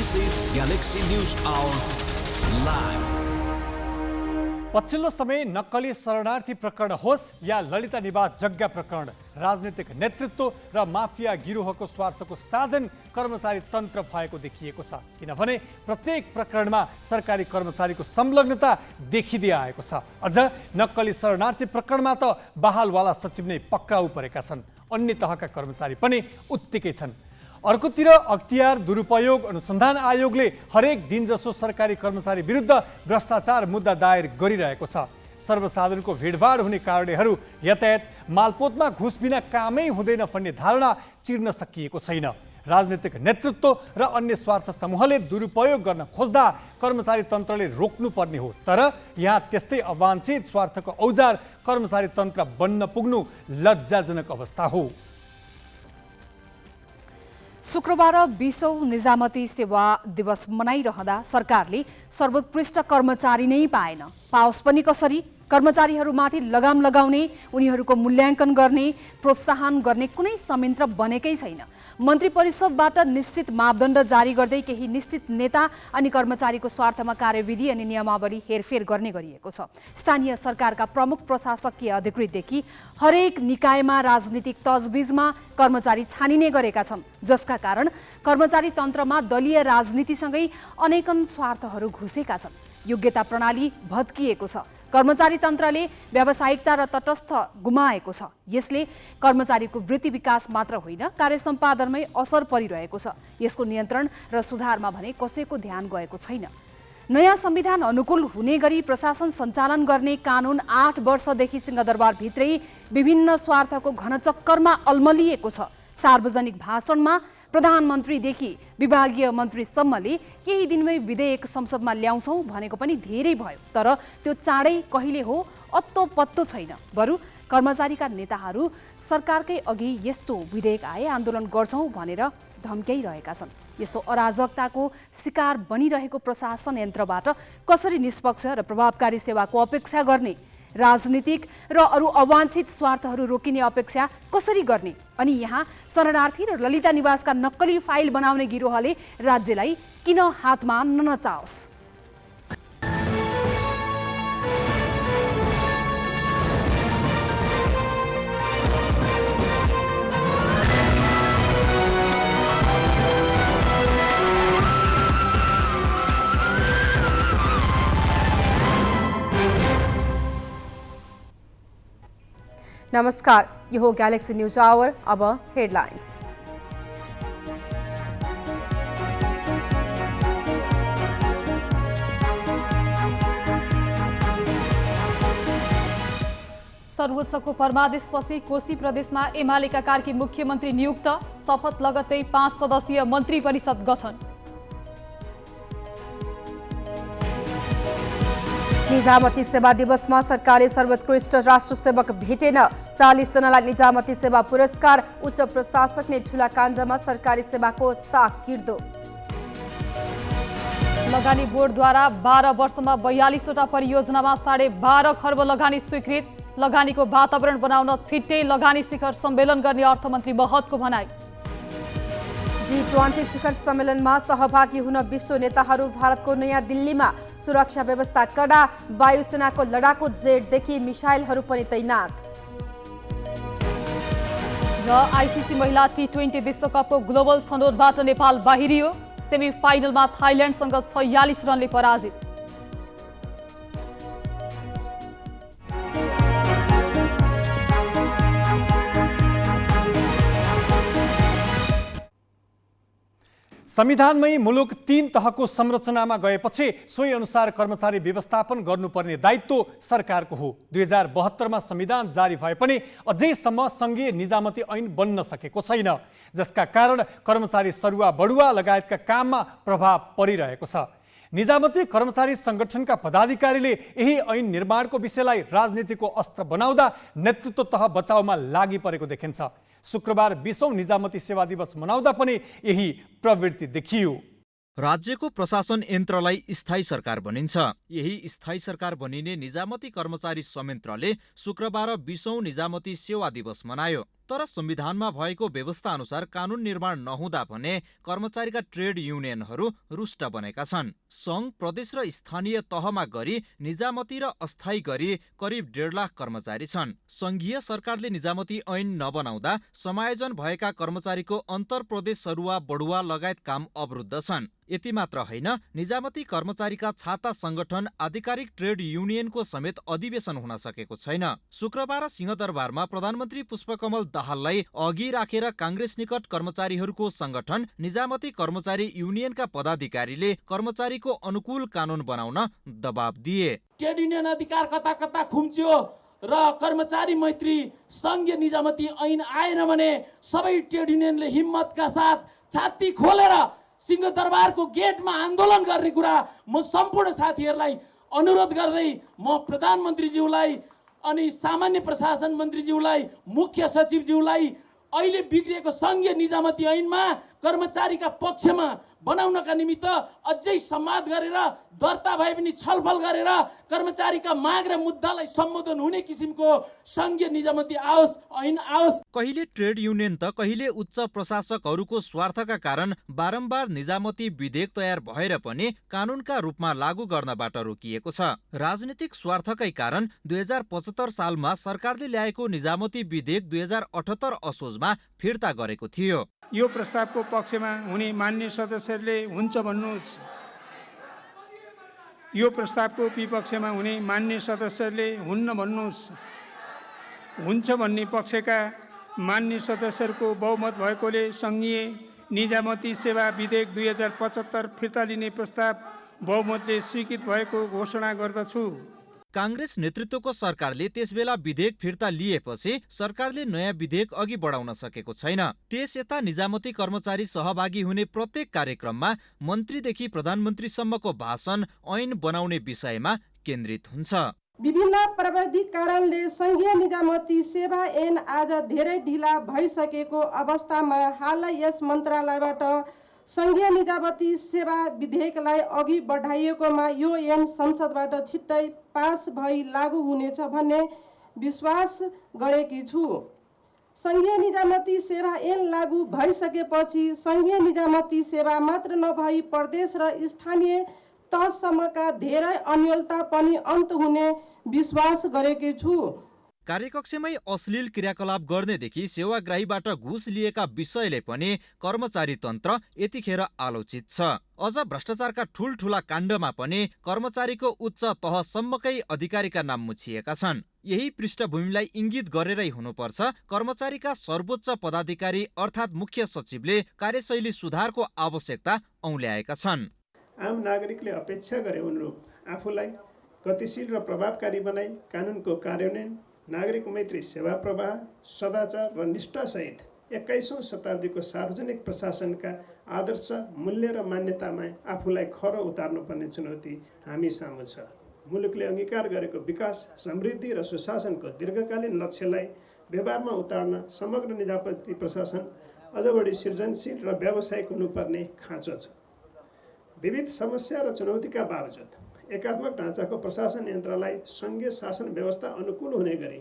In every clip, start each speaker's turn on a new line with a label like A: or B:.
A: This is Galaxy News Hour Live.
B: पछिल्लो समय नक्कली शरणार्थी प्रकरण होस् या ललिता निवास जग्गा प्रकरण, राजनीतिक नेतृत्व र माफिया गिरोहको स्वार्थको साधन कर्मचारी तन्त्र भएको देखिएको छ। किनभने प्रत्येक प्रकरणमा सरकारी कर्मचारीको संलग्नता देखिँदै आएको छ। अझ नक्कली शरणार्थी प्रकरणमा त बहालवाला सचिव नै पक्राउ परेका छन्। अन्य तहका कर्मचारी पनि उत्तिकै छन्। अर्कोतिर अख्तियार दुरुपयोग अनुसन्धान आयोगले हरेक दिन जसो सरकारी कर्मचारी विरुद्ध भ्रष्टाचार मुद्दा दायर गरिरहेको छ। सर्वसाधारणको भिडभाड हुने कारणहरू, यातायात, मालपोतमा घुस बिना कामै हुँदैन भन्ने धारणा चिर्न सकिएको छैन। राजनीतिक नेतृत्व र अन्य स्वार्थ समूहले दुरुपयोग गर्न खोज्दा कर्मचारी तन्त्रले रोक्नुपर्ने हो। तर यहाँ त्यस्तै अवाञ्छित स्वार्थको औजार कर्मचारी तन्त्र बन्न पुग्नु लज्जाजनक अवस्था हो।
C: शुक्रबार 20औं निजामती सेवा दिवस मनाइरहँदा सरकारले सर्वोत्कृष्ट कर्मचारी नै पाएन। पाओस् पनि कसरी? कर्मचारीहरूमाथि लगाम लगाउने, उनीहरूको मूल्याङ्कन गर्ने, प्रोत्साहन गर्ने कुनै संयन्त्र बनेकै छैन। मन्त्री परिषदबाट निश्चित मापदण्ड जारी गर्दै केही निश्चित नेता अनि कर्मचारीको स्वार्थमा कार्यविधि अनि नियमावली हेरफेर गर्ने गरिएको छ। स्थानीय सरकारका प्रमुख प्रशासकीय अधिकृतदेखि हरेक निकायमा राजनीतिक तजबिजमा कर्मचारी छानिने गरेका छन्, जसका कारण कर्मचारी तन्त्रमा दलीय राजनीतिसँगै अनेकन स्वार्थहरू घुसेका छन्। योग्यता प्रणाली भत्किएको छ। कर्मचारी तन्त्रले व्यावसायिकता र तटस्थ गुमाएको छ। यसले कर्मचारीको वृत्ति विकास मात्र होइन, कार्य सम्पादनमै असर परिरहेको छ। यसको नियन्त्रण र सुधारमा भने कसैको ध्यान गएको छैन। नयाँ संविधान अनुकूल हुने गरी प्रशासन सञ्चालन गर्ने कानुन 8 वर्षदेखि सिंहदरबारभित्रै विभिन्न स्वार्थको घनचक्करमा अल्मलिएको छ। सार्वजनिक भाषणमा प्रधानमन्त्रीदेखि विभागीय मन्त्रीसम्मले केही दिनमै विधेयक संसदमा ल्याउँछौँ भनेको पनि धेरै भयो, तर त्यो चाँडै कहिले हो अत्तो पत्तो छैन। बरु कर्मचारीका नेताहरू सरकारकै अघि यस्तो विधेयक आए आन्दोलन गर्छौँ भनेर धम्क्याइरहेका छन्। यस्तो अराजकताको शिकार बनिरहेको प्रशासन यन्त्रबाट कसरी निष्पक्ष र प्रभावकारी सेवाको अपेक्षा गर्ने, राजनीतिक र अरू अवाञ्छित स्वार्थहरू रोकिने अपेक्षा कसरी गर्ने? अनि यहाँ शरणार्थी र ललिता निवासका नक्कली फाइल बनाउने गिरोहले राज्यलाई किन हातमा नचाओस्?
D: नमस्कार, यो हो गैलेक्सी न्यूज आवर। अब हेडलाइंस।
E: सर्वोच्चको परमादेशपछि कोशी प्रदेशमा एमालेका कार्की मुख्यमन्त्री नियुक्त, शपथ लगत्तै 5 सदस्यीय मन्त्री परिषद गठन।
D: निजामती सेवा दिवसमा सरकारले सर्वोत्कृष्ट राष्ट्र सेवक भेटेन। 40 जनालाई निजामती सेवा पुरस्कार। उच्च प्रशासक नै ठूला काण्डमा सरकारी सेवाको साख किर्दो।
E: लगानी बोर्डद्वारा 12 वर्षमा 42वटा परियोजनामा 12.5 खर्ब लगानी स्वीकृत। लगानीको वातावरण बनाउन छिट्टै लगानी शिखर सम्मेलन गर्ने अर्थमन्त्री महतको भनाई।
D: G20 शिखर सम्मेलनमा सहभागी हुन विश्व नेताहरू भारतको नयाँ दिल्लीमा। सुरक्षा व्यवस्था कडा, वायुसेनाको लडाकु जेटदेखि मिसाइलहरू पनि तैनात।
E: र आइसिसी महिला T20 विश्वकपको ग्लोबल छनौटबाट नेपाल बाहिरियो। सेमी फाइनलमा थाइल्यान्डसँग 46 रनले पराजित।
B: संविधानमै मुलुक 3 तहको संरचनामा गएपछि सोही अनुसार कर्मचारी व्यवस्थापन गर्नुपर्ने दायित्व सरकारको हो। 2072 मा संविधान जारी भए पनि अझैसम्म संघीय निजामती ऐन बन्न सकेको छैन, जसका कारण कर्मचारी सरुवा बढुवा लगायतका काममा प्रभाव परिरहेको छ। निजामती कर्मचारी संगठनका पदाधिकारीले यही ऐन निर्माणको विषयलाई राजनीतिको अस्त्र बनाउँदा नेतृत्व तह बचाउमा लागि परेको देखिन्छ। शुक्रबार 20औं निजामती सेवा दिवस मनाउँदा पनि यही प्रवृत्ति देखियो।
F: राज्यको प्रशासन यन्त्रलाई स्थायी सरकार भनिन्छ। यही स्थायी सरकार भनिने निजामती कर्मचारी संयन्त्रले शुक्रबार 20औं निजामती सेवा दिवस मनायो। तर संविधानमा भएको व्यवस्था अनुसार कानुन निर्माण नहुँदा भने कर्मचारीका ट्रेड युनियनहरू रुष्ट बनेका छन्। सङ्घ, प्रदेश र स्थानीय तहमा गरी निजामती र अस्थायी गरी करिब 1.5 लाख कर्मचारी छन्। सङ्घीय सरकारले निजामती ऐन नबनाउँदा समायोजन भएका कर्मचारीको अन्तर प्रदेश सरुवा बढुवा लगायत काम अवरुद्ध छन्। यति मात्र होइन, निजामती कर्मचारीका छाता संगठन आधिकारिक ट्रेड युनियनको समेत अधिवेशन हुन सकेको छैन। शुक्रबार सिंहदरबारमा प्रधानमन्त्री पुष्पकमल दाहाललाई अघि राखेर काङ्ग्रेस निकट कर्मचारीहरूको संगठन निजामती कर्मचारी युनियनका पदाधिकारीले कर्मचारीको अनुकूल कानून बनाउन दबाब दिए।
G: ट्रेड युनियन अधिकार कता कता खुम्च्यो र कर्मचारी मैत्री संघीय निजामती ऐन आएन भने सबै ट्रेड युनियनले हिम्मतका साथ छाती खोलेर सिंहदरबारको गेटमा आन्दोलन गर्ने कुरा म सम्पूर्ण साथीहरूलाई अनुरोध गर्दै म प्रधानमन्त्रीज्यूलाई अनि सामान्य प्रशासन मन्त्रीज्यूलाई, मुख्य सचिवज्यूलाई अहिले बिग्रिएको संघीय निजामती ऐनमा कर्मचारीका पक्षमा बनाउनका निमित्त अझै संवाद गरेर दर्ता भए पनि छलफल गरेर कर्मचारीका माग र मुद्दालाई सम्बोधन हुने किसिमको संघीय निजामती आओस्, ऐन आओस्।
F: कहिले ट्रेड युनियन त कहिले उच्च प्रशासकहरूको स्वार्थका कारण बारम्बार निजामती विधेयक तयार भएर पनि कानूनका रूपमा लागू गर्नबाट रोकिएको छ। राजनीतिक स्वार्थकै कारण 2075 सालमा सरकारले ल्याएको निजामती विधेयक 2078 असोजमा फिर्ता गरेको थियो।
H: यो प्रस्तावको पक्षमा हुने मान्य सदस्यहरूले हुन्छ भन्नुहोस्, यो प्रस्तावको विपक्षमा हुने मान्य सदस्यहरूले हुन्न भन्नुहोस्। हुन्छ भन्ने पक्षका मान्य सदस्यहरूको बहुमत भएकोले सङ्घीय निजामती सेवा विधेयक 2075 फिर्ता लिने प्रस्ताव बहुमतले स्वीकृत भएको घोषणा गर्दछु।
F: काङ्ग्रेस नेतृत्वको सरकारले त्यसबेला विधेयक फिर्ता लिएपछि सरकारले नयाँ विधेयक अघि बढाउन सकेको छैन। त्यस यता निजामती कर्मचारी सहभागी हुने प्रत्येक कार्यक्रममा मन्त्रीदेखि प्रधानमन्त्रीसम्मको भाषण ऐन बनाउने विषयमा केन्द्रित हुन्छ।
I: विभिन्न प्राविधिक कारणले संघीय निजामती सेवा ऐन आज धेरै ढिला भइसकेको अवस्थामा हालै यस मन्त्रालयबाट संघीय निजामती सेवा विधेयकलाई अघि बढाइएकोमा यो ऐन संसदबाट छिट्टै पास भई लागू हुनेछ भन्ने विश्वास गरेकी छु। संघीय निजामती सेवा ऐन लागू भइसकेपछि संघीय निजामती सेवा मात्र नभई प्रदेश र स्थानीय तहसम्मका धेरै अन्योलता पनि अन्त हुने विश्वास गरेकी छु।
F: कार्यकक्षमै अश्लील क्रियाकलाप गर्नेदेखि सेवाग्राहीबाट घुस लिएका विषयले पनि कर्मचारी तन्त्र यतिखेर आलोचित छ। अझ भ्रष्टाचारका ठूलठूला काण्डमा पनि कर्मचारीको उच्च तहसम्मकै अधिकारीका नाम मुछिएका छन्। यही पृष्ठभूमिलाई इङ्गित गरेरै हुनुपर्छ कर्मचारीका सर्वोच्च पदाधिकारी अर्थात् मुख्य सचिवले कार्यशैली सुधारको आवश्यकता औल्याएका छन्।
J: आम नागरिकले अपेक्षा गरे अनुरूप आफूलाई गतिशील र प्रभावकारी बनाई कानुनको कार्यान्वयन, नागरिक मैत्री सेवा प्रवाह, सदाचार र निष्ठासहित 21औं शताब्दीको सार्वजनिक प्रशासनका आदर्श, मूल्य र मान्यतामा आफूलाई खरो उतार्नुपर्ने चुनौती हामी सामु छ। मुलुकले अङ्गीकार गरेको विकास, समृद्धि र सुशासनको दीर्घकालीन लक्ष्यलाई व्यवहारमा उतार्न समग्र निजामती प्रशासन अझ बढी सृजनशील र व्यावसायिक हुनुपर्ने खाँचो छ। विविध समस्या र चुनौतीका बावजुद एकात्मक ढाँचाको प्रशासन यन्त्रलाई सङ्घीय शासन व्यवस्था अनुकूल हुने गरी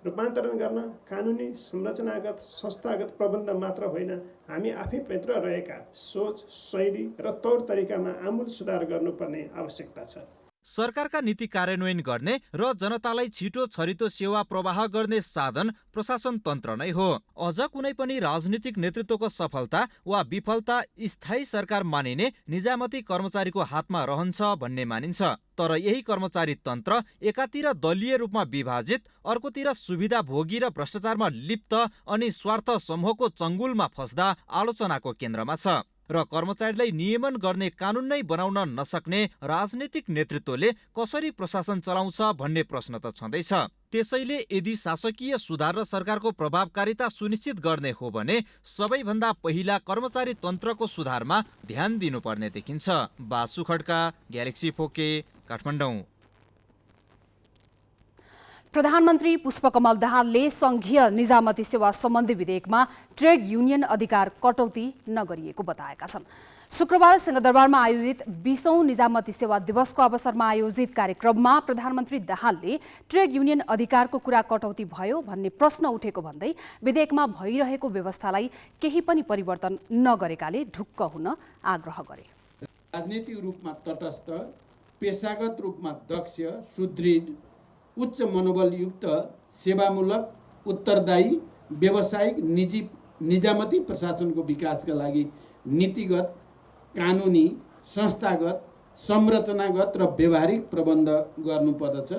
J: रूपान्तरण गर्न कानुनी, संरचनागत, संस्थागत प्रबन्ध मात्र होइन, हामी आफै भित्र रहेका सोच, शैली र तौर तरिकामा आमूल सुधार गर्नुपर्ने आवश्यकता छ।
F: सरकारका नीति कार्यान्वयन गर्ने र जनतालाई छिटो छरितो सेवा प्रवाह गर्ने साधन प्रशासन तन्त्र नै हो। अझ कुनै पनि राजनीतिक नेतृत्वको सफलता वा विफलता स्थायी सरकार मानिने निजामती कर्मचारीको हातमा रहन्छ भन्ने मानिन्छ। तर यही कर्मचारी तन्त्र एकातिर दलीय रूपमा विभाजित, अर्कोतिर सुविधा भोगी र भ्रष्टाचारमा लिप्त अनि स्वार्थ समूहको चङ्गुलमा फस्दा आलोचनाको केन्द्रमा छ। र कर्मचारीलाई नियमन गर्ने कानुन नै बनाउन नसक्ने राजनीतिक नेतृत्वले कसरी प्रशासन चलाउँछ भन्ने प्रश्न त छँदैछ। त्यसैले यदि शासकीय सुधार र सरकारको प्रभावकारिता सुनिश्चित गर्ने हो भने सबैभन्दा पहिला कर्मचारी तन्त्रको सुधारमा ध्यान दिनुपर्ने देखिन्छ। बासु खड्का, ग्यालेक्सी फोके, काठमाडौँ।
C: प्रधानमन्त्री पुष्पकमल दाहालले संघीय निजामती सेवा सम्बन्धी विधेयकमा ट्रेड युनियन अधिकार कटौती नगरिएको बताएका छन्। शुक्रबार सिंहदरबारमा आयोजित 20औं निजामती सेवा दिवसको अवसरमा आयोजित कार्यक्रममा प्रधानमन्त्री दाहालले ट्रेड युनियन अधिकारको कुरा कटौती भयो भन्ने प्रश्न उठेको भन्दै विधेयकमा भइरहेको व्यवस्थालाई केही पनि परिवर्तन नगरेकाले ढुक्क हुन आग्रह गरे।
K: राजनीतिक रूपमा तटस्थ, पेशागत रूपमा दक्ष, सुदृढ, उच्च मनोबलयुक्त, सेवामूलक, उत्तरदायी, व्यावसायिक, निजामती प्रशासनको विकासका लागि नीतिगत, कानुनी, संस्थागत, संरचनागत र व्यावहारिक प्रबन्ध गर्नुपर्दछ।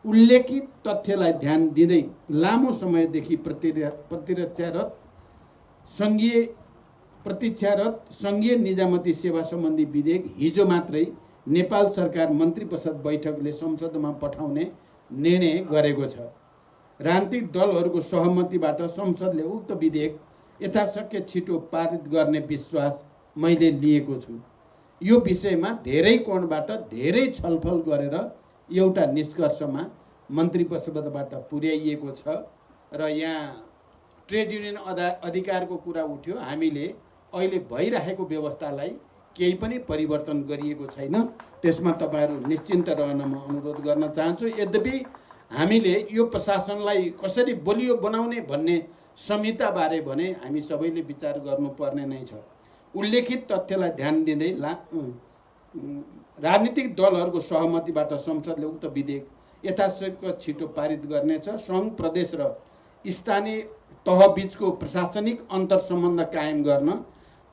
K: उल्लेखित तथ्यलाई ध्यान दिँदै लामो समयदेखि प्रतीक्षारत सङ्घीय निजामती सेवा सम्बन्धी विधेयक हिजो मात्रै नेपाल सरकार मन्त्री परिषद बैठकले संसदमा पठाउने निर्णय गरेको छ। राजनीतिक दलहरूको सहमतिबाट संसदले उक्त विधेयक यथाशक्य छिटो पारित गर्ने विश्वास मैले लिएको छु। यो विषयमा धेरै कोणबाट धेरै छलफल गरेर एउटा निष्कर्षमा मन्त्री परिषदबाट पुर्याइएको छ र यहाँ ट्रेड युनियन अधिकारको कुरा उठ्यो। हामीले अहिले भइरहेको व्यवस्थालाई केही पनि परिवर्तन गरिएको छैन, त्यसमा तपाईँहरू निश्चिन्त रहन म अनुरोध गर्न चाहन्छु। यद्यपि हामीले यो प्रशासनलाई कसरी बलियो बनाउने भन्ने संहिताबारे भने हामी सबैले विचार गर्नुपर्ने नै छ। उल्लेखित तथ्यलाई ध्यान दिँदै राजनीतिक दलहरूको सहमतिबाट संसदले उक्त विधेयक यथाशक्य छिटो पारित गर्नेछ। सङ्घ, प्रदेश र स्थानीय तहबीचको प्रशासनिक अन्तर्सम्बन्ध कायम गर्न,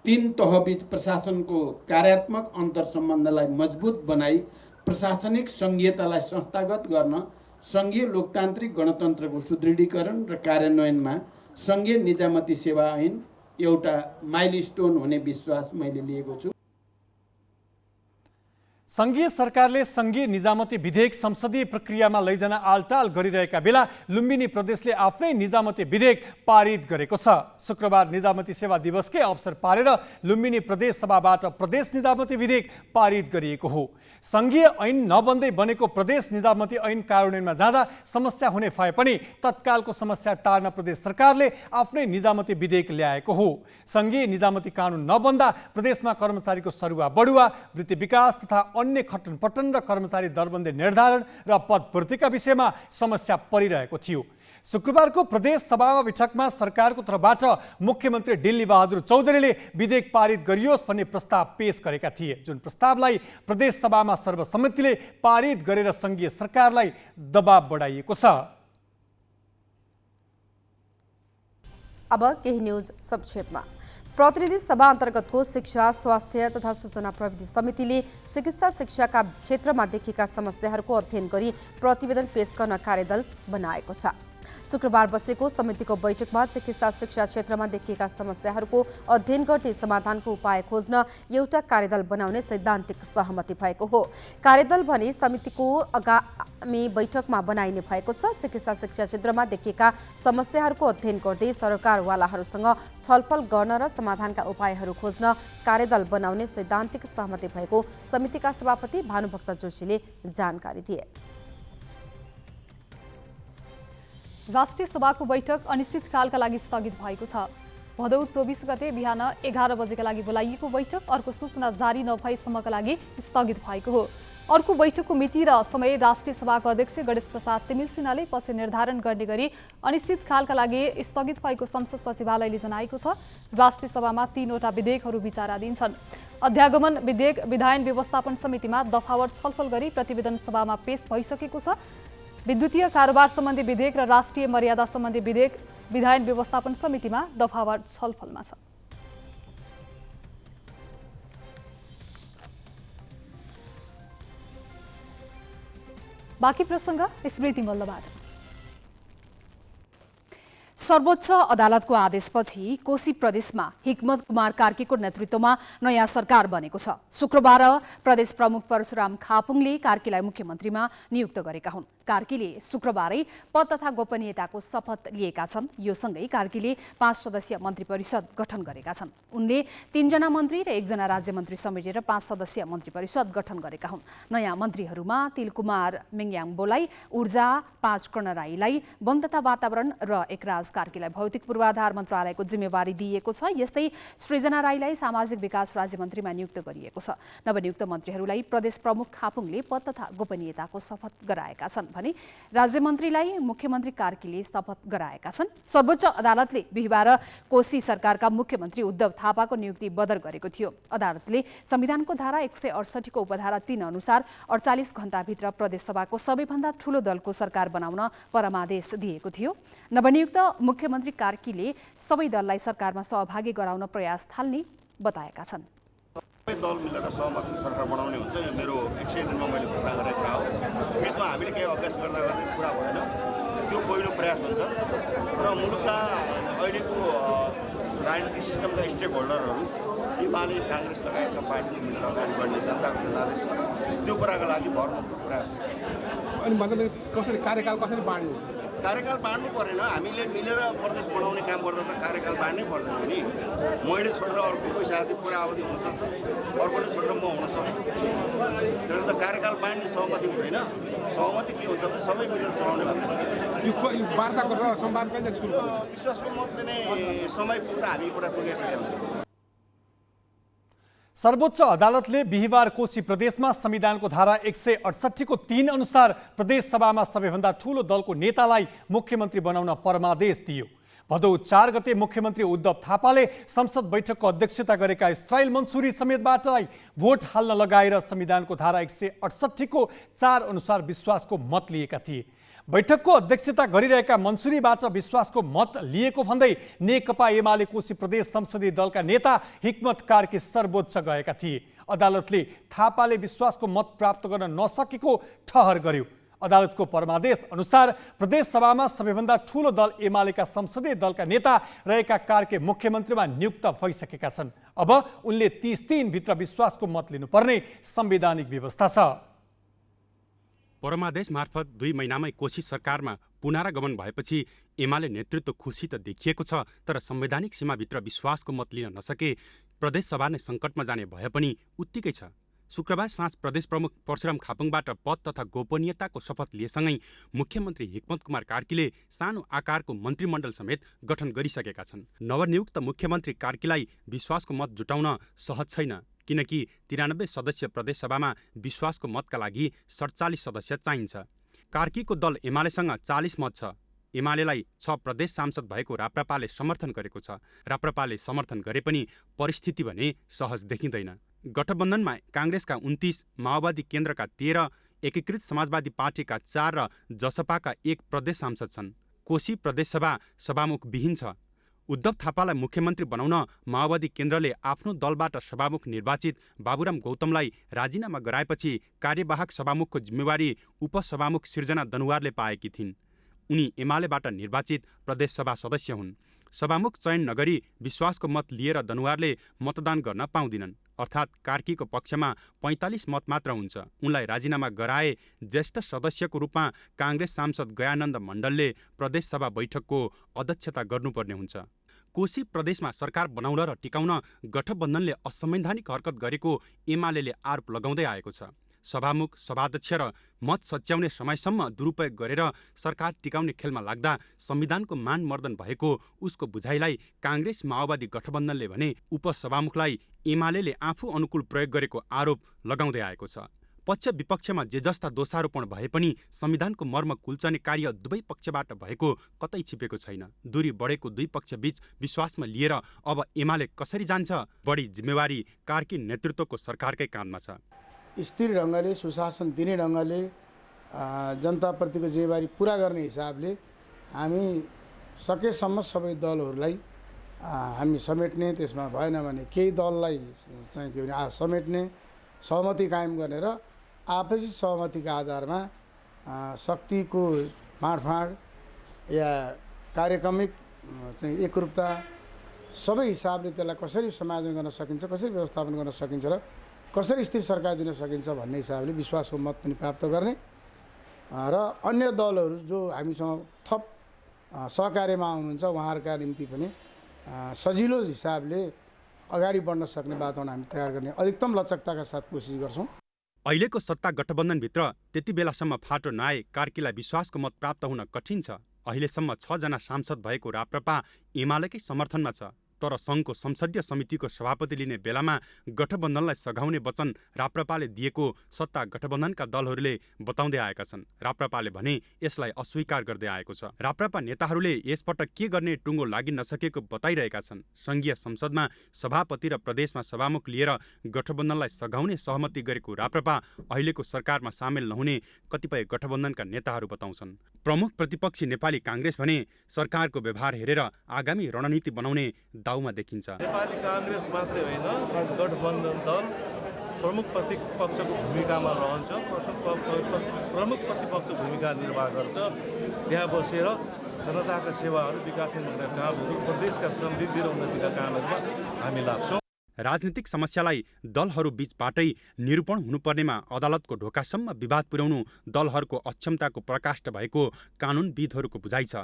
K: तीन तहबीच प्रशासनको कार्यात्मक अन्तर्सम्बन्धलाई मजबुत बनाई प्रशासनिक सङ्घीयतालाई संस्थागत गर्न, सङ्घीय लोकतान्त्रिक गणतन्त्रको सुदृढीकरण र कार्यान्वयनमा सङ्घीय निजामती सेवा ऐन एउटा माइलस्टोन हुने विश्वास मैले लिएको छु।
B: संघीय सरकारले संघीय निजामती विधेयक संसदीय प्रक्रियामा लैजान आलटाल गरिरहेका बेला लुम्बिनी प्रदेशले आफ्नै निजामती विधेयक पारित गरेको छ। शुक्रबार निजामती सेवा दिवसकै अवसर पारेर लुम्बिनी प्रदेश सभाबाट प्रदेश निजामती विधेयक पारित गरिएको हो। संघीय ऐन नबन्दै बनेको प्रदेश निजामती ऐन कार्यान्वयनमा जाँदा समस्या हुने भए पनि तत्कालको समस्या टार्न प्रदेश सरकारले आफ्नै निजामती विधेयक ल्याएको हो। संघीय निजामती कानुन नबन्दा प्रदेशमा कर्मचारीको सरुवा बढुवा, वृत्ति विकास तथा अन्य खटनपटन र कर्मचारी दरबन्दी निर्धारण र पदपूर्तिका विषयमा समस्या परिरहेको थियो। शुक्रबारको प्रदेश सभामा बैठकमा सरकारको तर्फबाट मुख्यमन्त्री डिल्ली बहादुर चौधरीले विधेयक पारित गरियोस् भन्ने प्रस्ताव पेश गरेका थिए, जुन प्रस्तावलाई प्रदेश सभामा सर्वसम्मतिले पारित गरेर संघीय सरकारलाई दबाब बढाइएको छ।
D: अब केही न्यूज संक्षेपमा। प्रतिनिधि सभा अन्तर्गतको शिक्षा, स्वास्थ्य तथा सूचना प्रविधि समितिले चिकित्सा शिक्षाका क्षेत्रमा देखिएका समस्याहरूको अध्ययन गरी प्रतिवेदन पेश गर्न कार्यदल बनाएको छ। शुक्रबार बसेको समितिको बैठकमा चिकित्सा शिक्षा क्षेत्रमा देखिएका समस्याहरूको अध्ययन गर्दै समाधानको उपाय खोज्न एउटा कार्यदल बनाउने सैद्धान्तिक सहमति भएको हो। कार्यदल भने समितिको आगामी बैठकमा बनाइने भएको छ। चिकित्सा शिक्षा क्षेत्रमा देखिएका समस्याहरूको अध्ययन गर्दै सरकारवालाहरूसँग छलफल गर्न र समाधानका उपायहरू खोज्न कार्यदल बनाउने सैद्धान्तिक सहमति भएको समितिका सभापति भानुभक्त जोशीले जानकारी दिए।
E: राष्ट्रिय सभाको बैठक अनिश्चितकालका लागि स्थगित भएको छ। भदौ 24 गते बिहान 11 बजेका लागि बोलाइएको बैठक अर्को सूचना जारी नभएसम्मका लागि स्थगित भएको हो। अर्को बैठकको मिति र समय राष्ट्रिय सभाको अध्यक्ष गणेश प्रसाद तिमिल सिन्हाले पछि निर्धारण गर्ने गरी अनिश्चितकालका लागि स्थगित भएको संसद सचिवालयले जनाएको छ। राष्ट्रिय सभामा 3वटा विधेयकहरू विचाराधीन छन्। अध्यागमन विधेयक विधायन व्यवस्थापन समितिमा दफावार छलफल गरी प्रतिवेदन सभामा पेश भइसकेको छ। विद्युतीय कारोबार सम्बन्धी विधेयक र राष्ट्रिय मर्यादा सम्बन्धी विधेयक विधायन व्यवस्थापन समितिमा दफावार छलफलमा छ। बाँकी प्रसङ्ग स्मृति मल्लबाट।
C: सर्वोच्च अदालतको आदेशपछि कोशी प्रदेशमा हिक्मत कुमार कार्कीको नेतृत्वमा नयाँ सरकार बनेको छ। शुक्रबार प्रदेश प्रमुख परशुराम खापुङले कार्कीलाई मुख्यमन्त्रीमा नियुक्त गरेका हुन्। कार्कीले शुक्रबारै पद तथा गोपनीयताको शपथ लिएका छन्। यो सँगै कार्कीले 5 सदस्यीय मन्त्री परिषद गठन गरेका छन्। उनले 3 जना मन्त्री र 1 जना राज्य मन्त्री समेटेर 5 सदस्यीय मन्त्री परिषद गठन गरेका हुन्। नयाँ मन्त्रीहरूमा तिलकुमार मिङयाङ बोलाई ऊर्जा, 5 कर्ण राईलाई वन तथा वातावरण र 1 राज कार्कीलाई भौतिक पूर्वाधार मन्त्रालयको जिम्मेवारी दिइएको छ। यस्तै सृजना राईलाई सामाजिक विकास राज्यमन्त्रीमा नियुक्त गरिएको छ। नवनियुक्त मन्त्रीहरूलाई प्रदेश प्रमुख खापुङले पद तथा गोपनीयताको शपथ गराएका छन् भने राज्यमन्त्रीलाई मुख्यमन्त्री कार्कीले शपथ गराएका छन्। सर्वोच्च अदालतले बिहिबार कोशी सरकारका मुख्यमन्त्री उद्धव थापाको नियुक्ति बदर गरेको थियो। अदालतले संविधानको धारा 168 को उपधारा 3 अनुसार 48 घण्टाभित्र प्रदेशसभाको सबैभन्दा ठूलो दलको सरकार बनाउन परमादेश दिएको थियो। नवनियुक्त मुख्यमन्त्री कार्कीले सबै दललाई सरकारमा सहभागी गराउन प्रयास थाल्ने बताएका छन्।
L: सबै दल मिलेर सहमति सरकार बनाउने हुन्छ। यो मेरो 100 दिनमा मैले घोषणा गरेको कुरा हो। बिचमा हामीले केही अभ्यास गर्दा कुरा भएन। त्यो पहिलो प्रयास हुन्छ र मुलुकका अहिलेको राजनीतिक सिस्टमका स्टेक होल्डरहरू एमाले काङ्ग्रेस लगायतका पार्टीले मिलेर अगाडि बढ्ने जनताको जनादेश छ। त्यो कुराको लागि भरपर्दो प्रयास हुन्छ।
M: अनि मतलब कसरी कार्यकाल कसरी बाँड्नु?
L: कार्यकाल बाँड्नु परेन। हामीले मिलेर प्रदेश बनाउने काम गर्दा त कार्यकाल बाँड्नै पर्दैन नि। मैले छोडेर अर्को कोही साथी पुरा अवधि हुनसक्छ, अर्कोले छोडेर म हुन सक्छु। त्यसले त कार्यकाल बाँड्ने सहमति हुँदैन। सहमति के हुन्छ भने सबै मिलेर चलाउने भन्ने
M: यो वार्ताको र संवाद कहिले सुरु?
L: विश्वासको मत दिने समय पुग्दा हामी कुरा पुगिसकेका हुन्छौँ।
B: सर्वोच्च अदालतले बिहिबार कोशी प्रदेशमा संविधानको धारा 168 को 3 अनुसार प्रदेश सभामा सबैभन्दा ठूलो दलको नेतालाई मुख्यमन्त्री बनाउन परमादेश दियो। भदौ 4 गते मुख्यमन्त्री उद्धव थापाले संसद बैठकको अध्यक्षता गरेका इस्रायल मन्सुरी समेतबाटलाई भोट हाल्न लगाएर संविधानको धारा 168 को 4 अनुसार विश्वासको मत लिएका थिए। बैठकको अध्यक्षता गरिरहेका मन्सुरीबाट विश्वासको मत लिएको भन्दै नेकपा एमाले कोशी प्रदेश संसदीय दलका नेता हिक्मत कार्की सर्वोच्च गएका थिए। अदालतले थापाले विश्वासको मत प्राप्त गर्न नसकेको ठहर गर्यो। अदालतको परमादेश अनुसार प्रदेश सभामा सबैभन्दा ठूलो दल एमालेका संसदीय दलका नेता रहेका कार्के मुख्यमन्त्रीमा नियुक्त भइसकेका छन्। अब उनले 30 दिनभित्र विश्वासको मत लिनुपर्ने संवैधानिक व्यवस्था छ।
N: परमादेश मार्फत 2 महिनामै कोशी सरकारमा पुनरागमन भएपछि एमाले नेतृत्व खुसी त देखिएको छ, तर संवैधानिक सीमाभित्र विश्वासको मत लिन नसके प्रदेश सभा नै सङ्कटमा जाने भए पनि उत्तिकै छ। शुक्रबार साँझ प्रदेश प्रमुख परशुराम खापुङबाट पद तथा गोपनीयताको शपथ लिएसँगै मुख्यमन्त्री हिक्मत कुमार कार्कीले सानो आकारको मन्त्रीमण्डल समेत गठन गरिसकेका छन्। नवनियुक्त मुख्यमन्त्री कार्कीलाई विश्वासको मत जुटाउन सहज छैन, किनकि 93 सदस्य प्रदेशसभामा विश्वासको मतका लागि 47 सदस्य चाहिन्छ। कार्कीको दल एमालेसँग 40 मत छ। एमालेलाई 6 प्रदेश सांसद भएको राप्रपाले समर्थन गरेको छ। राप्रपाले समर्थन गरे पनि परिस्थिति भने सहज देखिँदैन। गठबन्धनमा काङ्ग्रेसका 29, माओवादी केन्द्रका 13, एकीकृत समाजवादी पार्टीका 4 र जसपाका 1 प्रदेश सांसद छन्। कोशी प्रदेशसभा सभामुख विहीन छ। उद्धव थापालाई मुख्यमन्त्री बनाउन माओवादी केन्द्रले आफ्नो दलबाट सभामुख निर्वाचित बाबुराम गौतमलाई राजीनामा गराएपछि कार्यवाहक सभामुखको जिम्मेवारी उपसभामुख सृजना दनुवारले पाएकी थिइन्। उनी एमालेबाट निर्वाचित प्रदेशसभा सदस्य हुन्। सभामुख चयन नगरी विश्वासको मत लिएर दनुवारले मतदान गर्न पाउँदिनन्, अर्थात् कार्कीको पक्षमा 45 मत मात्र हुन्छ। उनलाई राजीनामा गराए ज्येष्ठ सदस्यको रूपमा काङ्ग्रेस सांसद गयानन्द मण्डलले प्रदेशसभा बैठकको अध्यक्षता गर्नुपर्ने हुन्छ। कोशी प्रदेशमा सरकार बनाउन र टिकाउन गठबन्धनले असंवैधानिक हरकत गरेको एमालेले आरोप लगाउँदै आएको छ। सभामुख, सभाध्यक्ष र मत सच्याउने समयसम्म दुरुपयोग गरेर सरकार टिकाउने खेलमा लाग्दा संविधानको मानमर्दन भएको उसको बुझाइलाई काङ्ग्रेस माओवादी गठबन्धनले भने उपसभामुखलाई एमालेले आफू अनुकूल प्रयोग गरेको आरोप लगाउँदै आएको छ। पक्ष विपक्षमा जे जस्ता दोषारोपण भए पनि संविधानको मर्म कुल्चने कार्य दुवै पक्षबाट भएको कतै छिपेको छैन। दूरी बढेको दुई पक्षबीच विश्वासमा लिएर अब एमाले कसरी जान्छ, बढी जिम्मेवारी कार्की नेतृत्वको सरकारकै काँधमा छ।
O: स्थिर ढङ्गले सुशासन दिने ढङ्गले जनताप्रतिको जिम्मेवारी पुरा गर्ने हिसाबले हामी सकेसम्म सबै दलहरूलाई हामी समेट्ने, त्यसमा भएन भने केही दललाई चाहिँ के भने समेट्ने, सहमति कायम गरेर आपसी सहमतिका आधारमा शक्तिको बाँडफाँड या कार्यक्रमिक चाहिँ एकरूपता सबै हिसाबले त्यसलाई कसरी समायोजन गर्न सकिन्छ, कसरी व्यवस्थापन गर्न सकिन्छ र कसरी स्थिर सरकार दिन सकिन्छ भन्ने हिसाबले विश्वासको मत पनि प्राप्त गर्ने र अन्य दलहरू जो हामीसँग थप सहकार्यमा आउनुहुन्छ उहाँहरूका निम्ति पनि सजिलो हिसाबले अगाडि बढ्न सक्ने वातावरण हामी तयार गर्ने अधिकतम लचकताका साथ कोसिस गर्छौँ।
N: अहिलेको सत्ता गठबन्धनभित्र त्यति बेलासम्म फाटो नआए कार्कीलाई विश्वासको मत प्राप्त हुन कठिन छ। अहिलेसम्म 6 जना सांसद भएको राप्रपा एमालेकै समर्थनमा छ। तर सङ्घको संसदीय समितिको सभापति लिने बेलामा गठबन्धनलाई सघाउने वचन राप्रपाले दिएको सत्ता गठबन्धनका दलहरूले बताउँदै आएका छन्। राप्रपाले भने यसलाई अस्वीकार गर्दै आएको छ। राप्रपा नेताहरूले यसपटक के गर्ने टुङ्गो लागि नसकेको बताइरहेका छन्। सङ्घीय संसदमा सभापति र प्रदेशमा सभामुख लिएर गठबन्धनलाई सघाउने सहमति गरेको राप्रपा अहिलेको सरकारमा सामेल नहुने कतिपय गठबन्धनका नेताहरू बताउँछन्। प्रमुख प्रतिपक्षी नेपाली काङ्ग्रेस भने सरकारको व्यवहार हेरेर आगामी रणनीति बनाउने दाउमा देखिन्छ।
P: नेपाली काङ्ग्रेस मात्रै होइन, गठबन्धन दल प्रमुख प्रतिपक्षको भूमिकामा रहन्छ, प्रमुख प्रतिपक्ष भूमिका निर्वाह गर्छ। त्यहाँ बसेर जनताका सेवाहरू, विकासमूलक कामहरू, प्रदेशका समृद्धि र उन्नतिका कामहरूमा हामी लाग्छौँ।
N: राजनीतिक समस्यालाई दलहरू बीचबाटै निरूपण हुनुपर्नेमा अदालतको ढोकासम्म विवाद पुर्याउनु दलहरूको अक्षमताको प्रकाष्ठ भएको कानुनविदहरूको बुझाइ छ।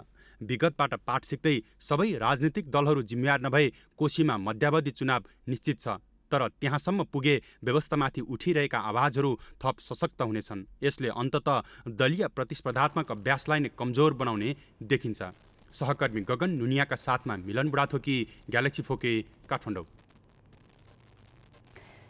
N: विगतबाट पाठ सिक्दै सबै राजनीतिक दलहरू जिम्मेवार नभए कोशीमा मध्यावधि चुनाव निश्चित छ। तर त्यहाँसम्म पुगे व्यवस्थामाथि उठिरहेका आवाजहरू थप सशक्त हुनेछन्। यसले अन्ततः दलीय प्रतिस्पर्धात्मक अभ्यासलाई नै कमजोर बनाउने देखिन्छ। सहकर्मी गगन नुनियाका साथमा मिलन बुढाथोकी, ग्यालेक्सी फोके, काठमाडौँ।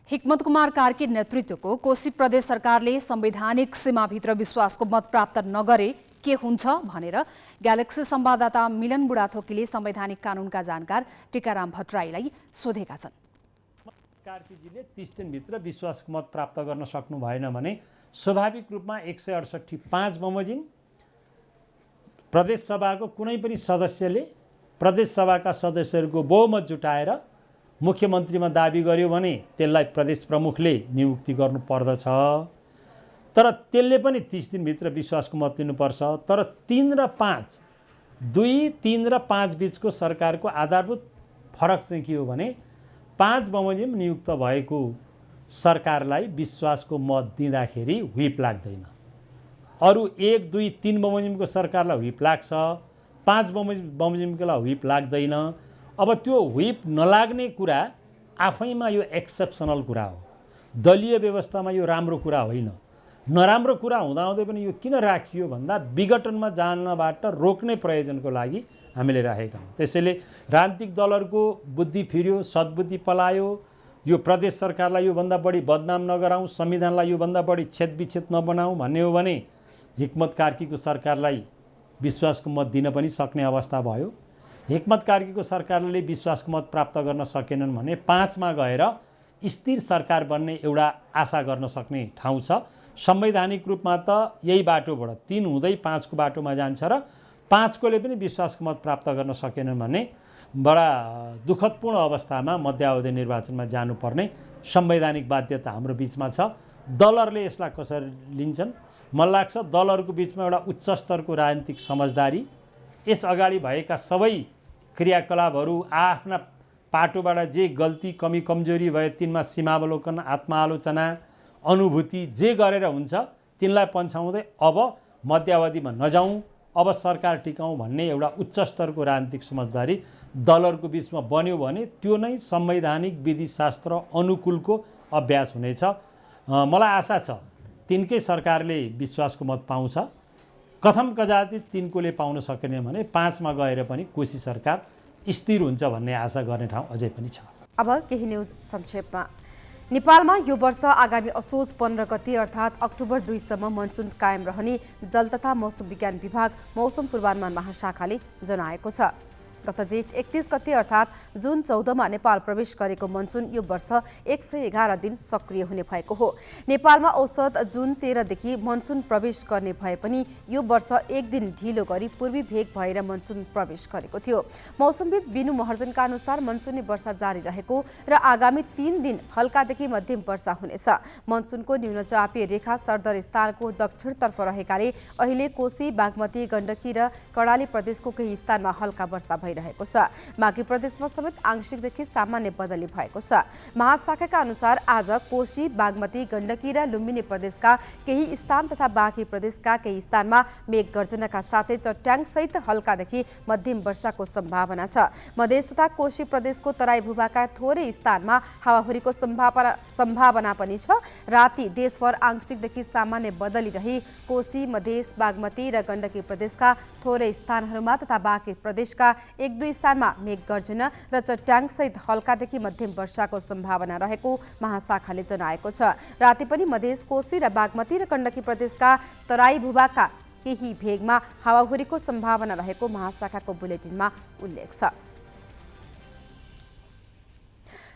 C: हिक्मत कुमार कार्की नेतृत्वको कोशी प्रदेश सरकारले संवैधानिक सीमाभित्र विश्वासको मत प्राप्त नगरे के हुन्छ भनेर ग्यालेक्सी संवाददाता मिलन बुढाथोकीले संवैधानिक कानुनका जानकार टीकाराम भट्टराईलाई सोधेका छन्।
Q: कार्कीजीले 30 दिनभित्र विश्वासको मत प्राप्त गर्न सक्नु भएन भने स्वाभाविक रूपमा 168(5) बमोजिम प्रदेश सभाको कुनै पनि सदस्यले प्रदेश सभाका सदस्यहरूको बहुमत जुटाएर मुख्यमन्त्रीमा दाबी गर्यो भने त्यसलाई प्रदेश प्रमुखले नियुक्ति गर्नु पर्दछ। तर त्यसले पनि 30 दिनभित्र विश्वासको मत दिनुपर्छ। तर 3 र 5, 2, 3 र 5 बीचको सरकारको आधारभूत फरक चाहिँ के हो भने 5 बमोजिम नियुक्त भएको सरकारलाई विश्वासको मत दिँदाखेरि व्हिप लाग्दैन। अरू 1, 2, 3 बमोजिमको सरकारलाई व्हिप लाग्छ, 5 बमोजिमकोलाई व्हिप लाग्दैन। अब त्यो व्हिप नलाग्ने कुरा आफैमा यो एक्सेप्सनल कुरा हो। दलीय व्यवस्थामा यो राम्रो कुरा होइन। नराम्रो कुरा हुँदाहुँदै पनि यो किन राखियो भन्दा विघटनमा जानबाट रोक्ने प्रयोजनको लागि हामीले राखेका हौँ। त्यसैले राजनीतिक दलहरूको बुद्धि फिर्यो, सद्बुद्धि पलायो। यो प्रदेश सरकारलाई योभन्दा बढी बदनाम नगराउँ, संविधानलाई योभन्दा बढी छेदविच्छेद नबनाऊ भन्ने हो भने हिक्मत कार्कीको सरकारलाई विश्वासको मत दिन पनि सक्ने अवस्था भयो। हिक्मत कार्कीको सरकारले विश्वासको मत प्राप्त गर्न सकेनन् भने 5 मा गएर स्थिर सरकार बन्ने एउटा आशा गर्न सक्ने ठाउँ छ। संवैधानिक रूपमा त यही बाटोबाट 3 हुँदै 5 को बाटोमा जान्छ र 5 कोले पनि विश्वासको मत प्राप्त गर्न सकेनन् भने बडा दुःखदपूर्ण अवस्थामा मध्यावधि निर्वाचनमा जानुपर्ने संवैधानिक बाध्यता हाम्रो बीचमा छ। दलहरूले यसलाई कसरी लिन्छन्? मलाई लाग्छ दलहरूको बीचमा एउटा उच्च स्तरको राजनीतिक समझदारी, यस अगाडि भएका सबै क्रियाकलापहरू आफ्ना पाटोबाट जे गल्ती कमी कमजोरी भए तिनमा सीमावलोकन, आत्मालोचना, अनुभूति जे गरेर हुन्छ तिनलाई पन्छाउँदै अब मध्यावधिमा नजाउँ, अब सरकार टिकाउँ भन्ने एउटा उच्च स्तरको राजनीतिक समझदारी दलहरूको बीचमा बन्यो भने त्यो नै संवैधानिक विधिशास्त्र अनुकूलको अभ्यास हुनेछ। मलाई आशा छ तिनकै सरकारले विश्वासको मत पाउँछ। कथम कजाति तिनकोले पाउन सकेन भने 5 मा गएर पनि कोशी सरकार स्थिर हुन्छ भन्ने आशा गर्ने ठाउँ अझै पनि छ।
D: अब केही न्युज संक्षेपमा। नेपालमा यो वर्ष आगामी असोज 15 गते अर्थात् अक्टोबर 2 सम्म मनसुन कायम रहने जल तथा मौसम विज्ञान विभाग मौसम पूर्वानुमान महाशाखाले जनाएको छ। गत जेठ 31 गते अर्थात् जुन 14 मा नेपाल प्रवेश गरेको मनसुन यो वर्ष 111 दिन सक्रिय हुने भएको हो। नेपालमा औसत जुन 13 देखि मनसुन प्रवेश गर्ने भए पनि यो वर्ष 1 दिन ढिलो गरी पूर्वी भेग भएर मनसुन प्रवेश गरेको थियो। मौसमविद बिनु महर्जनका अनुसार मनसुनी वर्षा जारी रहेको र आगामी 3 दिन हल्कादेखि मध्यम वर्षा हुनेछ। मनसुनको न्यूनचापीय रेखा सरदर स्थानको दक्षिणतर्फ रहेकाले अहिले कोशी, बागमती, गण्डकी र कर्णाली प्रदेशको केही स्थानमा हल्का वर्षा भइरहेको भइरहेको छ। बाँकी प्रदेशमा समेत आंशिकदेखि सामान्य बदली भएको छ। महाशाखाका अनुसार आज कोशी, बागमती, गण्डकी र लुम्बिनी प्रदेशका केही स्थान तथा बाँकी प्रदेशका केही स्थानमा मेघ गर्जनका साथै चट्याङसहित हल्कादेखि मध्यम वर्षाको सम्भावना छ। मधेस तथा कोशी प्रदेशको तराई भूभागका थोरै स्थानमा हावाहुरीको सम्भावना पनि छ। राति देशभर आंशिकदेखि सामान्य बदली रही कोशी, मधेस, बागमती र गण्डकी प्रदेशका थोरै स्थानहरूमा तथा बाँकी प्रदेशका 1-2 स्थानमा मेघ गर्जन र चट्याङसहित हल्कादेखि मध्यम वर्षाको सम्भावना रहेको महाशाखाले जनाएको छ। राति पनि मधेस, कोशी र बागमती र गण्डकी प्रदेशका तराई भूभागका केही भेगमा हावाहुरीको सम्भावना रहेको महाशाखाको बुलेटिनमा उल्लेख छ।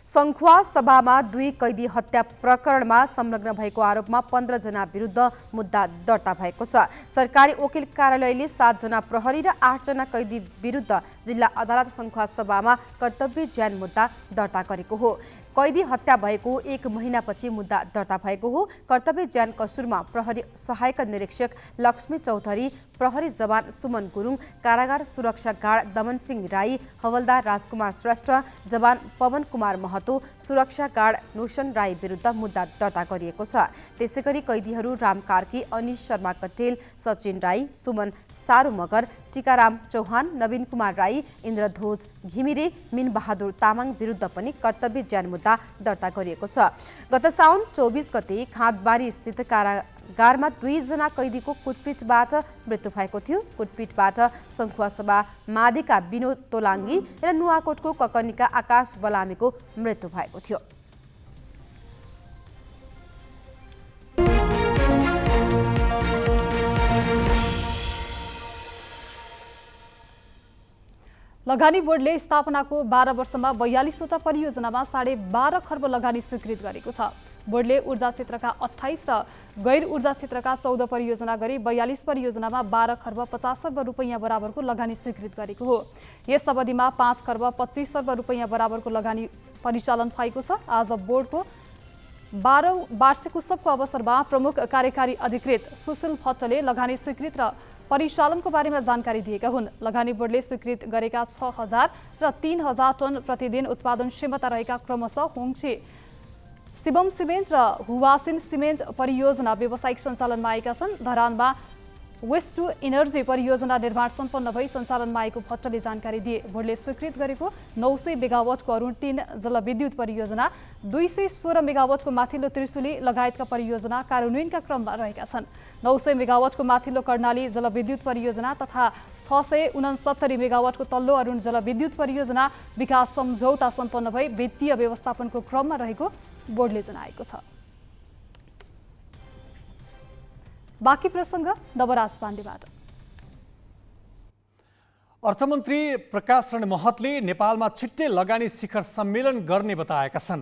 D: सङ्खुवा सभामा 2 कैदी हत्या प्रकरणमा संलग्न भएको आरोपमा 15 जना विरुद्ध मुद्दा दर्ता भएको छ। सरकारी वकिल कार्यालयले 7 जना प्रहरी र 8 जना कैदी विरुद्ध जिल्ला अदालत सङ्खुवा सभामा कर्तव्य ज्यान मुद्दा दर्ता गरेको हो। कैदी हत्या भएको 1 महिनापछि मुद्दा दर्ता भएको हो। कर्तव्य ज्यान कसुरमा प्रहरी सहायक निरीक्षक लक्ष्मी चौधरी, प्रहरी जवान सुमन गुरुङ, कारागार सुरक्षा गार्ड दमन सिंह राई, हवलदार राजकुमार श्रेष्ठ, जवान पवन कुमार महतो, सुरक्षा गार्ड नूशन राई विरुद्ध मुद्दा दर्ता गरिएको छ। त्यसैगरी कैदीहरू राम कार्की, अनिश शर्मा कटेल, सचिन राई, सुमन सारू मगर, टिकाराम चौहान, नवीन कुमार राई, इन्द्रध्वज घिमिरे, मिन बहादुर तामाङ विरुद्ध पनि कर्तव्य ज्यान मुद्दा दर्ता गरिएको छ। गत साउन 24 गते खाँदबारी स्थित कारागारमा 2 जना कैदीको कुटपिटबाट मृत्यु भएको थियो। कुटपिटबाट सङ्खुवा सभा मादिका विनोद तोलाङ्गी र नुवाकोटको ककनीका आकाश बलामीको मृत्यु भएको थियो।
E: लगानी बोर्डले स्थापनाको 12 वर्षमा 42 वटा परियोजनामा 12.5 खर्ब लगानी स्वीकृत गरेको छ। बोर्डले ऊर्जा क्षेत्रका 28 र गैर ऊर्जा क्षेत्रका 14 परियोजना गरी 42 परियोजनामा 12 खर्ब 50 अर्ब रुपैयाँ बराबरको लगानी स्वीकृत गरेको हो। यस अवधिमा 5 खर्ब 25 अर्ब रुपैयाँ बराबरको लगानी परिचालन भएको छ। आज बोर्डको 12औं वार्षिक उत्सवको अवसरमा प्रमुख कार्यकारी अधिकृत सुशील भट्टले लगानी स्वीकृत र परिचालनको बारेमा जानकारी दिएका हुन्। लगानी बोर्डले स्वीकृत गरेका 6000 र 3000 टन प्रतिदिन उत्पादन क्षमता रहेका क्रमशः होङछे शिवम सिमेन्ट र हुवासिन सिमेन्ट परियोजना व्यावसायिक सञ्चालनमा आएका छन्। धरानमा वेस्ट टु इनर्जी परियोजना निर्माण सम्पन्न भई सञ्चालनमा आएको भट्टले जानकारी दिए। बोर्डले स्वीकृत गरेको 900 मेगावाटको अरुण 3 जलविद्युत परियोजना, 216 मेगावाटको माथिल्लो त्रिशुली लगायतका परियोजना कार्यान्वयनका क्रममा रहेका छन्। 900 मेगावाटको माथिल्लो कर्णाली जलविद्युत परियोजना तथा 669 मेगावाटको तल्लो अरुण जलविद्युत परियोजना विकास सम्झौता सम्पन्न भई वित्तीय व्यवस्थापनको क्रममा रहेको बोर्डले जनाएको छ। बाँकी प्रसङ्ग नवराज पाण्डेबाट।
B: अर्थमन्त्री प्रकाश रण महतले नेपालमा छिट्टै लगानी शिखर सम्मेलन गर्ने बताएका छन्।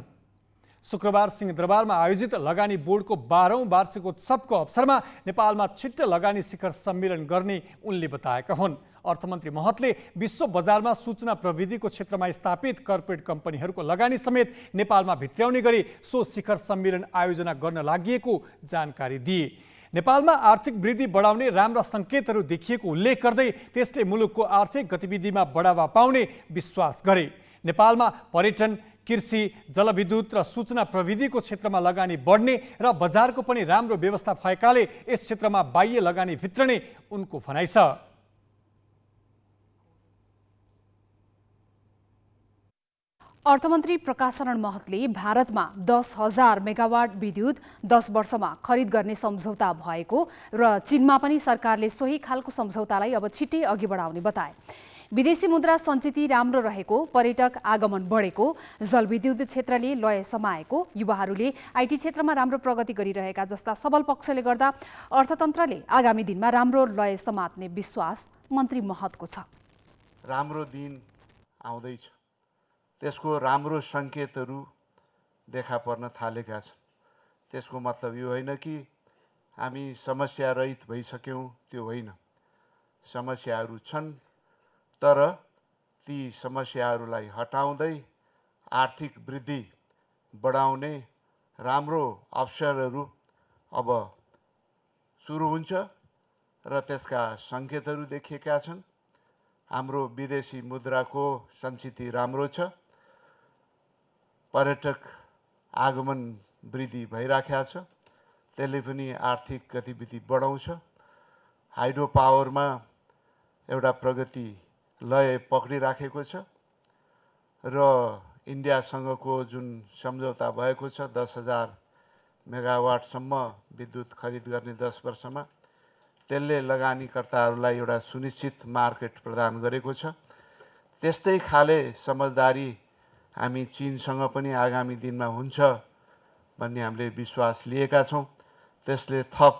B: शुक्रबार सिंहदरबारमा आयोजित लगानी बोर्डको 12औं वार्षिक उत्सवको अवसरमा नेपालमा छिट्टै लगानी शिखर सम्मेलन गर्ने उनले बताएका हुन्। अर्थमन्त्री महतले विश्व बजारमा सूचना प्रविधिको क्षेत्रमा स्थापित कर्पोरेट कम्पनीहरूको लगानी समेत नेपालमा भित्र्याउने गरी सो शिखर सम्मेलन आयोजना गर्न लागि जानकारी दिए। नेपालमा आर्थिक वृद्धि बढाउने राम्रा सङ्केतहरू देखिएको उल्लेख गर्दै त्यसले मुलुकको आर्थिक गतिविधिमा बढावा पाउने विश्वास गरे। नेपालमा पर्यटन, कृषि, जलविद्युत र सूचना प्रविधिको क्षेत्रमा लगानी बढ्ने र बजारको पनि राम्रो व्यवस्था भएकाले यस क्षेत्रमा बाह्य लगानी भित्रने उनको भनाइ छ।
C: अर्थमन्त्री प्रकाश रण महतले भारतमा 10,000 मेगावाट विद्युत 10 वर्षमा खरिद गर्ने सम्झौता भएको र चीनमा पनि सरकारले सोही खालको सम्झौतालाई अब छिट्टै अघि बढाउने बताए। विदेशी मुद्रा सञ्चित राम्रो रहेको, पर्यटक आगमन बढेको, जलविद्युत क्षेत्रले लय समाएको, युवाहरूले आइटी क्षेत्रमा राम्रो प्रगति गरिरहेका जस्ता सबल पक्षले गर्दा अर्थतन्त्रले आगामी दिनमा राम्रो लय समात्ने विश्वास मन्त्री महतको छ।
R: राम्रो दिन आउँदैछ, त्यसको राम्रो सङ्केतहरू देखा पर्न थालेका छन्। त्यसको मतलब यो होइन कि हामी समस्या रहित भइसक्यौँ, त्यो होइन। समस्याहरू छन्, तर ती समस्याहरूलाई हटाउँदै आर्थिक वृद्धि बढाउने राम्रो अवसरहरू अब सुरु हुन्छ र त्यसका सङ्केतहरू देखिएका छन्। हाम्रो विदेशी मुद्राको सञ्चित राम्रो छ, पर्यटक आगमन वृद्धि भइराखेको छ, त्यसले पनि आर्थिक गतिविधि बढाउँछ। हाइड्रो पावरमा एउटा प्रगति लय पक्रिराखेको छ र इन्डियासँगको जुन सम्झौता भएको छ 10,000 मेगावाटसम्म विद्युत खरिद गर्ने 10 वर्षमा, त्यसले लगानीकर्ताहरूलाई एउटा सुनिश्चित मार्केट प्रदान गरेको छ। त्यस्तै खाले समझदारी हामी चीनसँग पनि आगामी दिनमा हुन्छ भन्ने हामीले विश्वास लिएका छौँ। त्यसले थप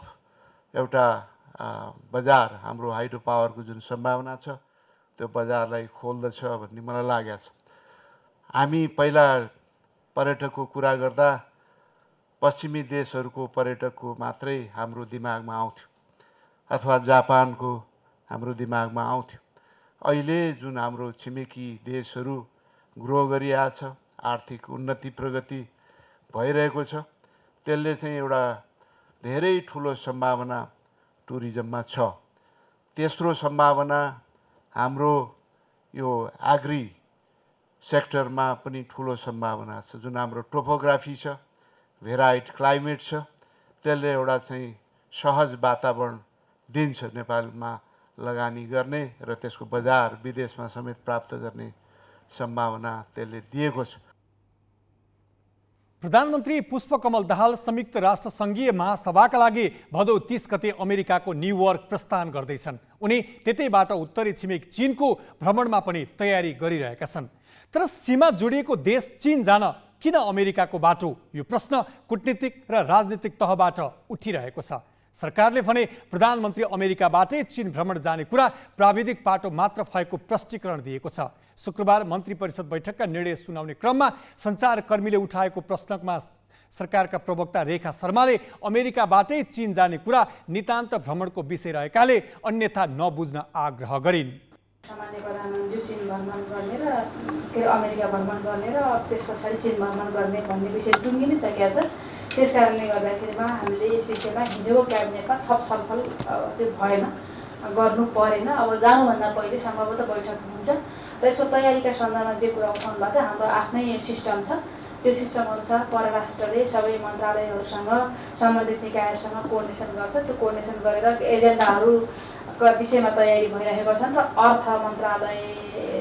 R: एउटा बजार हाम्रो हाइड्रो पावरको जुन सम्भावना छ त्यो बजारलाई खोल्दछ भन्ने मलाई लागेको छ। हामी पहिला पर्यटकको कुरा गर्दा पश्चिमी देशहरूको पर्यटकको मात्रै हाम्रो दिमागमा आउँथ्यो अथवा जापानको हाम्रो दिमागमा आउँथ्यो। अहिले जुन हाम्रो छिमेकी देशहरू ग्रो गरिरहेछ, आर्थिक उन्नति प्रगति भइरहेको छ, त्यसले चाहिँ एउटा धेरै ठुलो सम्भावना टुरिज्ममा छ। तेस्रो सम्भावना हाम्रो यो एग्री सेक्टरमा पनि ठुलो सम्भावना छ। जुन हाम्रो टोपोग्राफी छ, भेराइट क्लाइमेट छ, त्यसले एउटा चाहिँ सहज वातावरण दिन्छ नेपालमा लगानी गर्ने र त्यसको बजार विदेशमा समेत प्राप्त गर्ने सम्भावना त्यसले दिएको छ।
B: प्रधानमन्त्री पुष्पकमल दाहाल संयुक्त राष्ट्र सङ्घीय महासभाका लागि भदौ 30 गते अमेरिकाको न्युयोर्क प्रस्थान गर्दैछन्। उनी त्यतैबाट उत्तरी छिमेक चीनको भ्रमणमा पनि तयारी गरिरहेका छन्। तर सीमा जोडिएको देश चीन जान किन अमेरिकाको बाटो? यो प्रश्न कूटनीतिक र राजनीतिक तहबाट उठिरहेको छ। सरकारले भने प्रधानमन्त्री अमेरिकाबाटै चीन भ्रमण जाने कुरा प्राविधिक पाटो मात्र भएको प्रष्टीकरण दिएको छ। शुक्रबार मन्त्री परिषद बैठकका निर्णय सुनाउने क्रममा सञ्चारकर्मीले उठाएको प्रश्नमा सरकारका प्रवक्ता रेखा शर्माले अमेरिकाबाटै चीन जाने कुरा नितान्त भ्रमणको विषय रहेकाले अन्यथा नबुझ्न आग्रह गरिन्।
S: सामान्य प्रधानमन्त्री चीन भ्रमण गर्ने र अमेरिका भ्रमण गर्ने र त्यस पछाडि चीन भ्रमण गर्ने भन्ने विषय टुङ्गि नै सकेको छ। त्यस कारणले गर्दाखेरिमा हामीले यस विषयमा हिजोको क्याबिनेटमा थप छलफल त्यो भएन, गर्नु परेन। अब जानुभन्दा पहिले सम्भवतः बैठक हुन्छ र यसको तयारीका सन्दर्भमा जे कुरा उठाउनु भएको छ, हाम्रो आफ्नै सिस्टम छ। त्यो सिस्टम अनुसार परराष्ट्रले सबै मन्त्रालयहरूसँग सम्बन्धित निकायहरूसँग कोअर्डिनेसन गर्छ। त्यो कोअर्डिनेसन गरेर एजेन्डाहरूका विषयमा तयारी भइरहेको छन् र अर्थ मन्त्रालय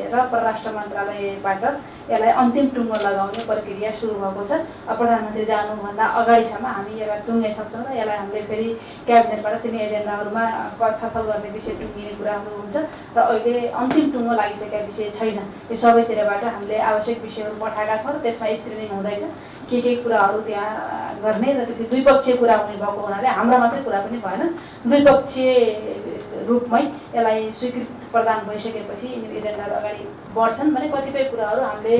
S: र परराष्ट्र मन्त्रालयबाट यसलाई अन्तिम टुङ्गो लगाउने प्रक्रिया सुरु भएको छ। प्रधानमन्त्री जानुभन्दा अगाडिसम्म हामी यसलाई टुङ्गाइ सक्छौँ र यसलाई हामीले फेरि क्याबिनेटबाट तिनी एजेन्डाहरूमा छलफल गर्ने विषय टुङ्गिने कुराहरू हुन्छ र अहिले अन्तिम टुङ्गो लागिसकेका विषय छैन। यो सबैतिरबाट हामीले आवश्यक विषयहरू पठाएका छौँ र त्यसमा स्क्रिनिङ हुँदैछ के कुराहरू त्यहाँ गर्ने र त्यो द्विपक्षीय कुरा हुने भएको हुनाले हाम्रो मात्रै कुरा पनि भएन, द्विपक्षीय रूपमै यसलाई स्वीकृति प्रदान भइसकेपछि एजेन्डाहरू अगाडि बढ्छन् भने कतिपय कुराहरू हामीले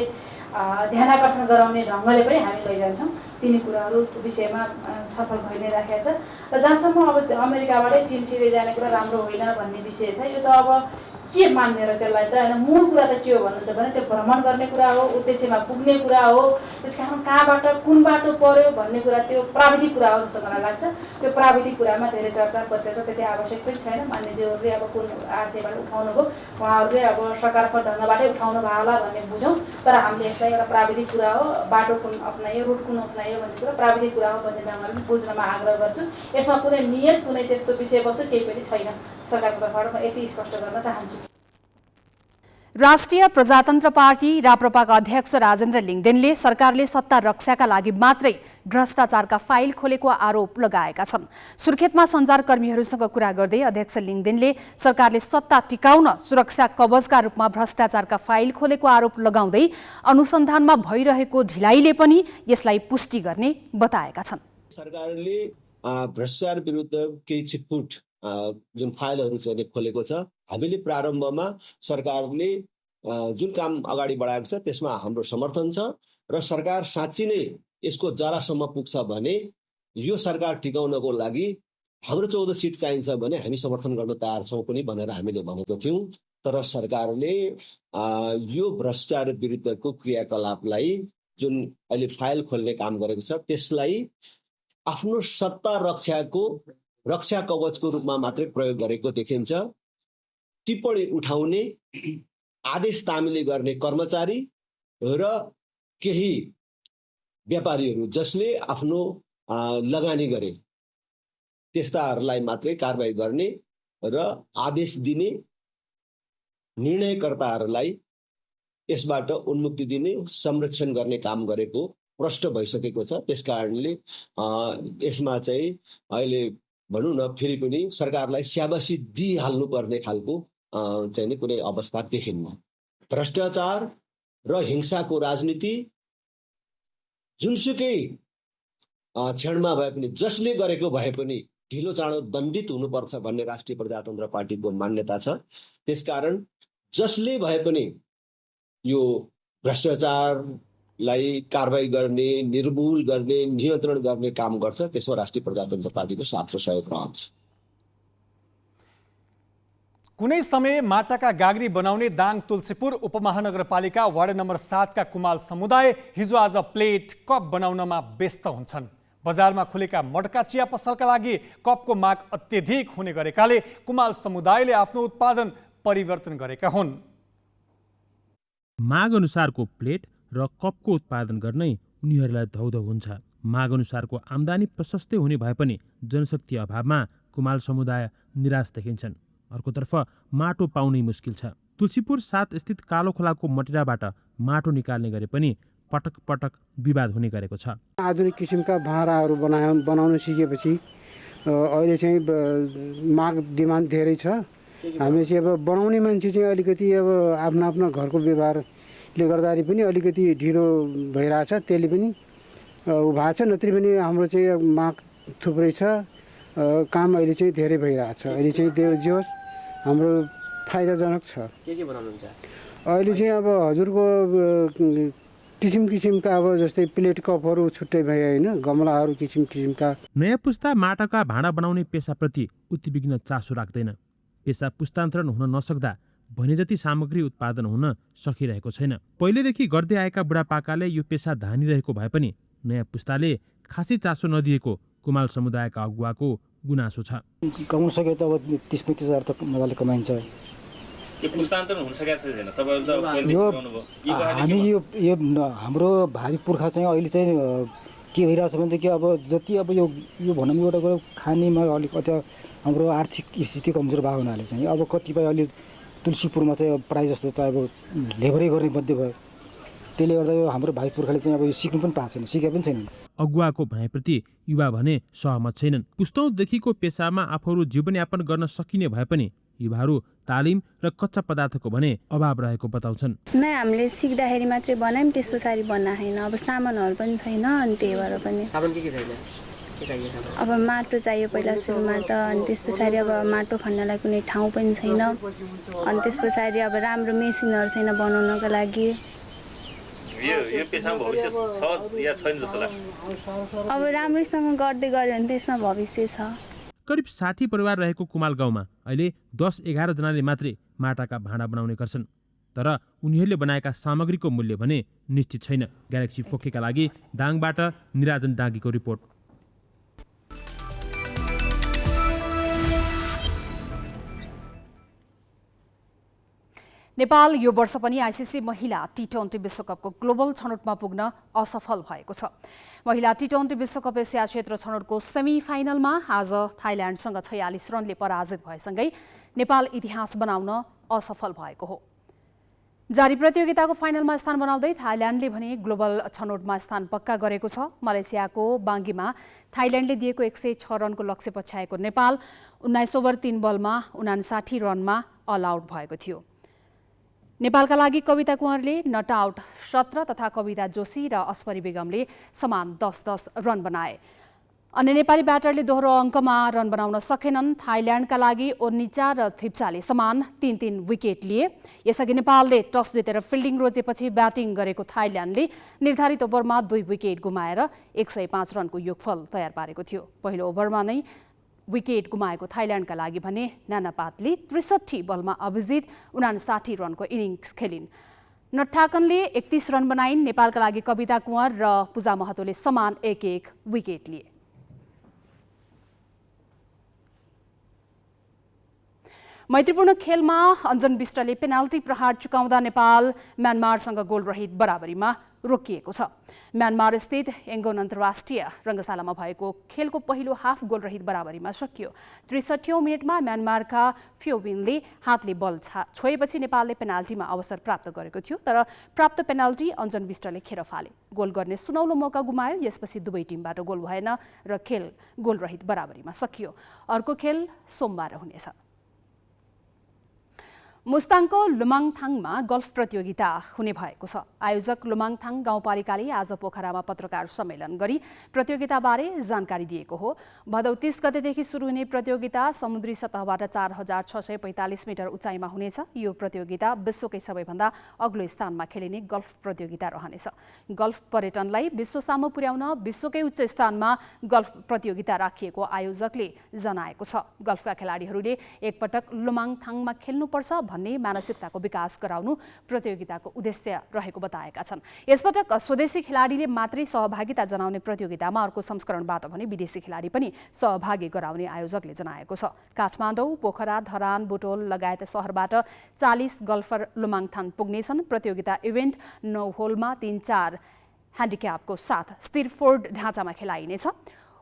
S: ध्यानाकर्षण गराउने ढङ्गले पनि हामी लैजान्छौँ। तिनी कुराहरू विषयमा छलफल भइ नै राखेको छ र जहाँसम्म अब अमेरिकाबाटै चीन सिधै जाने कुरा राम्रो होइन भन्ने विषय छ। यो त अब के मान्ने र त्यसलाई त होइन, मूल कुरा त के हो भन्नुहुन्छ भने त्यो भ्रमण गर्ने कुरा हो, उद्देश्यमा पुग्ने कुरा हो। त्यस कारण कहाँबाट कुन बाटो पर्यो भन्ने कुरा त्यो प्राविधिक कुरा हो जस्तो मलाई लाग्छ। त्यो प्राविधिक कुरामा धेरै चर्चा परिचर्चा त्यति आवश्यक पनि छैन। मान्यज्यूहरूले अब कुन आशयबाट उठाउनु भयो, उहाँहरूले अब सकारात्मक ढङ्गबाटै उठाउनु भयो होला भन्ने बुझौँ। तर हामीले यसलाई एउटा प्राविधिक कुरा हो, बाटो कुन अप्नायो, रुट कुन अप्नायो भन्ने कुरा प्राविधिक कुरा हो भन्ने ढङ्गले बुझ्नमा आग्रह गर्छु। यसमा कुनै नियत, कुनै त्यस्तो विषयवस्तु केही पनि छैन। सरकारको तर्फबाट म यति स्पष्ट गर्न चाहन्छु।
C: राष्ट्रिय प्रजातन्त्र पार्टी राप्रपाका अध्यक्ष राजेन्द्र लिङदेनले सरकारले सत्ता रक्षाका लागि मात्रै भ्रष्टाचारका फाइल खोलेको आरोप लगाएका छन्। सुर्खेतमा सञ्चारकर्मीहरूसँग कुरा गर्दै अध्यक्ष लिङदेनले सरकारले सत्ता टिकाउन सुरक्षा कवचका रूपमा भ्रष्टाचारका फाइल खोलेको आरोप लगाउँदै अनुसन्धानमा भइरहेको ढिलाइले पनि यसलाई पुष्टि गर्ने बताएका छन्।
T: सरकारले भ्रष्टाचार विरुद्ध केही छिटपुट जुन फाइलहरू चाहिँ खोलेको छ, हामीले प्रारम्भमा सरकारले जुन काम अगाडि बढाएको छ त्यसमा हाम्रो समर्थन छ र सरकार साँच्ची नै यसको जरासम्म पुग्छ भने यो सरकार टिकाउनको लागि हाम्रो 14 सिट चाहिन्छ भने हामी समर्थन गर्न तयार छौँ पनि भनेर हामीले भनेको थियौँ। तर सरकारले यो भ्रष्टाचार विरुद्धको क्रियाकलापलाई जुन अहिले फाइल खोल्ने काम गरेको छ त्यसलाई आफ्नो सत्ता रक्षा कवचको रूपमा मात्रै प्रयोग गरेको देखिन्छ। टिप्पणी उठाउने, आदेश तामिली गर्ने कर्मचारी र केही व्यापारीहरू जसले आफ्नो लगानी गरे त्यस्ताहरूलाई मात्रै कारबाही गर्ने र आदेश दिने, निर्णयकर्ताहरूलाई यसबाट उन्मुक्ति दिने, संरक्षण गर्ने काम गरेको प्रष्ट भइसकेको छ। त्यसकारणले यसमा चाहिँ अहिले भनौँ न फेरि पनि सरकारलाई स्याबासी दिइहाल्नुपर्ने खालको चाहिँ कुनै अवस्था देखिन्न। भ्रष्टाचार र हिंसाको राजनीति जुनसुकै क्षणमा भए पनि जसले गरेको भए पनि ढिलो चाँडो दण्डित हुनुपर्छ भन्ने राष्ट्रिय प्रजातन्त्र पार्टीको मान्यता छ। त्यसकारण जसले भए पनि यो भ्रष्टाचारलाई कारबाही गर्ने, निर्मूल गर्ने, नियन्त्रण गर्ने काम गर्छ त्यसमा राष्ट्रिय प्रजातन्त्र पार्टीको साथ र सहयोग रहन्छ।
B: कुनै समय माटाका गाग्री बनाउने दाङ तुलसीपुर उपमहानगरपालिका वार्ड नम्बर 7 का कुमाल समुदाय हिजो आज प्लेट कप बनाउनमा व्यस्त हुन्छन्। बजारमा खुलेका मटका चिया पसलका लागि कपको माग अत्यधिक हुने गरेकाले कुमाल समुदायले आफ्नो उत्पादन परिवर्तन गरेका हुन्।
U: माग अनुसारको प्लेट र कपको उत्पादन गर्नै उनीहरूलाई धौधौ हुन्छ। माग अनुसारको आम्दानी प्रशस्तै हुने भए पनि जनशक्ति अभावमा कुमाल समुदाय निराश देखिन्छन्। अर्कोतर्फ माटो पाउनै मुस्किल छ। तुलसीपुर 7 स्थित कालो खोलाको मटिराबाट माटो निकाल्ने गरे पनि पटक पटक विवाद हुने गरेको छ।
O: आधुनिक किसिमका भाँडाहरू बनाउन सिकेपछि अहिले चाहिँ माग डिमान्ड धेरै छ। हामी चाहिँ अब बनाउने मान्छे चाहिँ अलिकति अब आफ्नो घरको व्यवहारले गर्दाखेरि पनि अलिकति ढिलो भइरहेछ। त्यसले पनि भएको छ। नत्र पनि हाम्रो चाहिँ माग थुप्रै छ। काम अहिले चाहिँ धेरै भइरहेछ। अहिले चाहिँ जे होस् हाम्रो फाइदाजनक छ।
V: के बनाउनुहुन्छ
O: अहिले चाहिँ अब हजुरको किसिमका अब जस्तै प्लेट कपहरू छुट्टै भए होइन, गमलाहरू किसिमका।
U: नयाँ पुस्ता माटाका भाँडा बनाउने पेसाप्रति उति बिघ्न चासो राख्दैन। पेसा पुस्तान्तरण हुन नसक्दा भने जति सामग्री उत्पादन हुन सकिरहेको छैन। पहिलेदेखि गर्दै आएका बुढापाकाले यो पेसा धानिरहेको भए पनि नयाँ पुस्ताले खासै चासो नदिएको कुमाल समुदायका अगुवाको गुनासो छ।
V: कमाउन सक्यो त अब 30-35 हजार त मजाले कमाइन्छ।
W: यो पुस्तान्तरण हुन सकेको छैन। तपाईहरु त
V: यो हामी यो हाम्रो भारी पुर्खा चाहिँ अहिले चाहिँ के भइरहेछ भनेदेखि अब जति अब यो भनौँ एउटा खानेमा अलिक अति हाम्रो आर्थिक स्थिति कमजोर भएको हुनाले चाहिँ अब कतिपय अहिले तुलसीपुरमा चाहिँ प्रायः जस्तो त अब लेबरै गर्ने मध्ये भयो। त्यसले गर्दा यो हाम्रो भाइ पुर्खाले चाहिँ अब यो सिक्नु पनि पाएको छैन, सिके पनि छैनन्।
U: अगुवाको भनाइप्रति युवा भने सहमत छैनन्। पुस्तौँदेखिको पेसामा आफूहरू जीवनयापन गर्न सकिने भए पनि युवाहरू तालिम र कच्चा पदार्थको भने अभाव रहेको बताउँछन्।
X: नै हामीले सिक्दाखेरि मात्रै बनायौँ, त्यस पछाडि बन्न छैन। अब सामानहरू पनि छैन, अनि त्यही भएर पनि
V: सामान के छैन?
X: अब माटो चाहियो पहिला सुरुमा त, अनि त्यस पछाडि अब माटो खन्नलाई कुनै ठाउँ पनि छैन, अनि त्यस पछाडि अब राम्रो मेसिनहरू छैन बनाउनको लागि।
W: यो पेसामा भविष्य छ या छैन जस्तो लाग्छ?
X: अब राम्रैसँग गर्दै गऱ्यो भने त्यसमा भविष्य छ।
U: करिब 60 परिवार रहेको कुमाल गाउँमा अहिले 10-11 जनाले मात्रै माटाका भाँडा बनाउने गर्छन्। तर उनीहरूले बनाएका सामग्रीको मूल्य भने निश्चित छैन। ग्यालेक्सी फोकेका लागि दाङबाट निराजन डाँगीको रिपोर्ट।
C: नेपाल यो वर्ष पनि आइसिसी महिला टी20 विश्वकपको ग्लोबल छनौटमा पुग्न असफल भएको छ। महिला टी20 विश्वकप एसिया क्षेत्र छनौटको सेमी फाइनलमा आज थाइल्यान्डसँग 46 रनले पराजित भएसँगै नेपाल इतिहास बनाउन असफल भएको हो। जारी प्रतियोगिताको फाइनलमा स्थान बनाउँदै थाइल्यान्डले भने ग्लोबल छनौटमा स्थान पक्का गरेको छ। मलेसियाको बाङ्गीमा थाइल्यान्डले दिएको 106 रनको लक्ष्य पछ्याएको नेपाल 19 ओभर 3 बलमा 59 रनमा अल आउट भएको थियो। नेपालका लागि कविता कुँवरले नट आउट 17 तथा कविता जोशी र अस्परी बेगमले समान 10-10 रन बनाए। अन्य नेपाली ब्याटरले दोहोरो अङ्कमा रन बनाउन सकेनन्। थाइल्यान्डका लागि ओर्निचा र थिप्चाले समान 3-3 विकेट लिए। यसअघि नेपालले टस जितेर फिल्डिङ रोजेपछि ब्याटिङ गरेको थाइल्यान्डले निर्धारित ओभरमा 2 विकेट गुमाएर 105 रनको योगफल तयार पारेको थियो। पहिलो ओभरमा नै विकेट गुमाएको थाइल्यान्डका लागि भने नाना पातले 63 बलमा अभिजित 59 रनको इनिङ्स खेलिन्। नट्ठाकनले 31 रन बनाइन्। नेपालका लागि कविता कुँवर र पूजा महतोले समान 1-1 विकेट लिए। मैत्रीपूर्ण खेलमा अञ्जन विष्टले पेनाल्टी प्रहार चुकाउँदा नेपाल म्यानमारसँग गोलरहित बराबरीमा रोकिएको छ। म्यानमार स्थित एङ्गोन अन्तर्राष्ट्रिय रङ्गशालामा भएको खेलको पहिलो हाफ गोलरहित बराबरीमा सकियो। 63औं मिनेटमा म्यानमारका फ्योबिनले हातले बल छोएपछि नेपालले पेनाल्टीमा अवसर प्राप्त गरेको थियो, तर प्राप्त पेनाल्टी अञ्जन विष्टले खेर फाले। गोल गर्ने सुनौलो मौका गुमायो। यसपछि दुवै टिमबाट गोल भएन र खेल गोलरहित बराबरीमा सकियो। अर्को खेल सोमबार हुनेछ। मुस्ताङको लुमाङथाङमा गल्फ प्रतियोगिता हुने भएको छ। आयोजक लुमाङथाङ गाउँपालिकाले आज पोखरामा पत्रकार सम्मेलन गरी प्रतियोगिताबारे जानकारी दिएको हो। भदौ 30 गतेदेखि सुरु हुने प्रतियोगिता समुद्री सतहबाट 4645 मिटर उचाइमा हुनेछ। यो प्रतियोगिता विश्वकै सबैभन्दा अग्लो स्थानमा खेलिने गल्फ प्रतियोगिता रहनेछ। गल्फ पर्यटनलाई विश्वसामु पुर्याउन विश्वकै उच्च स्थानमा गल्फ प्रतियोगिता राखिएको आयोजकले जनाएको छ। गल्फका खेलाडीहरूले एकपटक लुमाङथाङमा खेल्नुपर्छ भन्ने मानसिकताको विकास गराउनु प्रतियोगिताको उद्देश्य रहेको बताएका छन्। यसपटक स्वदेशी खेलाडीले मात्रै सहभागिता जनाउने प्रतियोगितामा अर्को संस्करणबाट भने विदेशी खेलाडी पनि सहभागी गराउने आयोजकले जनाएको छ। काठमाडौँ, पोखरा, धरान, बुटोल लगायत शहरबाट 40 गल्फर लुमाङथाङ पुग्नेछन्। प्रतियोगिता इभेन्ट 9 होलमा 3-4 ह्यान्डिक्यापको साथ स्थिरफोर्ड ढाँचामा खेलाइनेछ।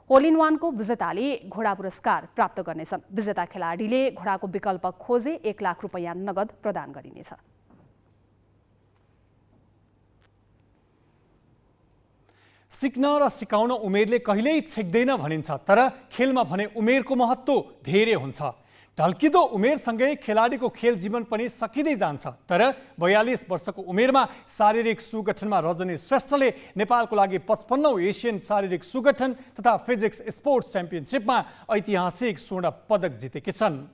C: होल इन वानको विजेताले घोडा पुरस्कार प्राप्त गर्नेछन्। विजेता खेलाडीले घोडाको विकल्प खोजे 1 लाख रुपैयाँ नगद प्रदान गरिनेछ।
B: सिक्न र सिकाउन उमेरले कहिल्यै छेक्दैन भनिन्छ, तर खेलमा भने उमेरको महत्त्व धेरै हुन्छ। ढल्किदो उमेरसँगै खेलाडीको खेल जीवन पनि सकिँदै जान्छ। तर 42 वर्षको उमेरमा शारीरिक सुगठनमा रजनी श्रेष्ठले नेपालको लागि 55औं एसियन शारीरिक सुगठन तथा फिजिक्स स्पोर्ट्स च्याम्पियनसिपमा ऐतिहासिक स्वर्ण पदक जितेकी छन्।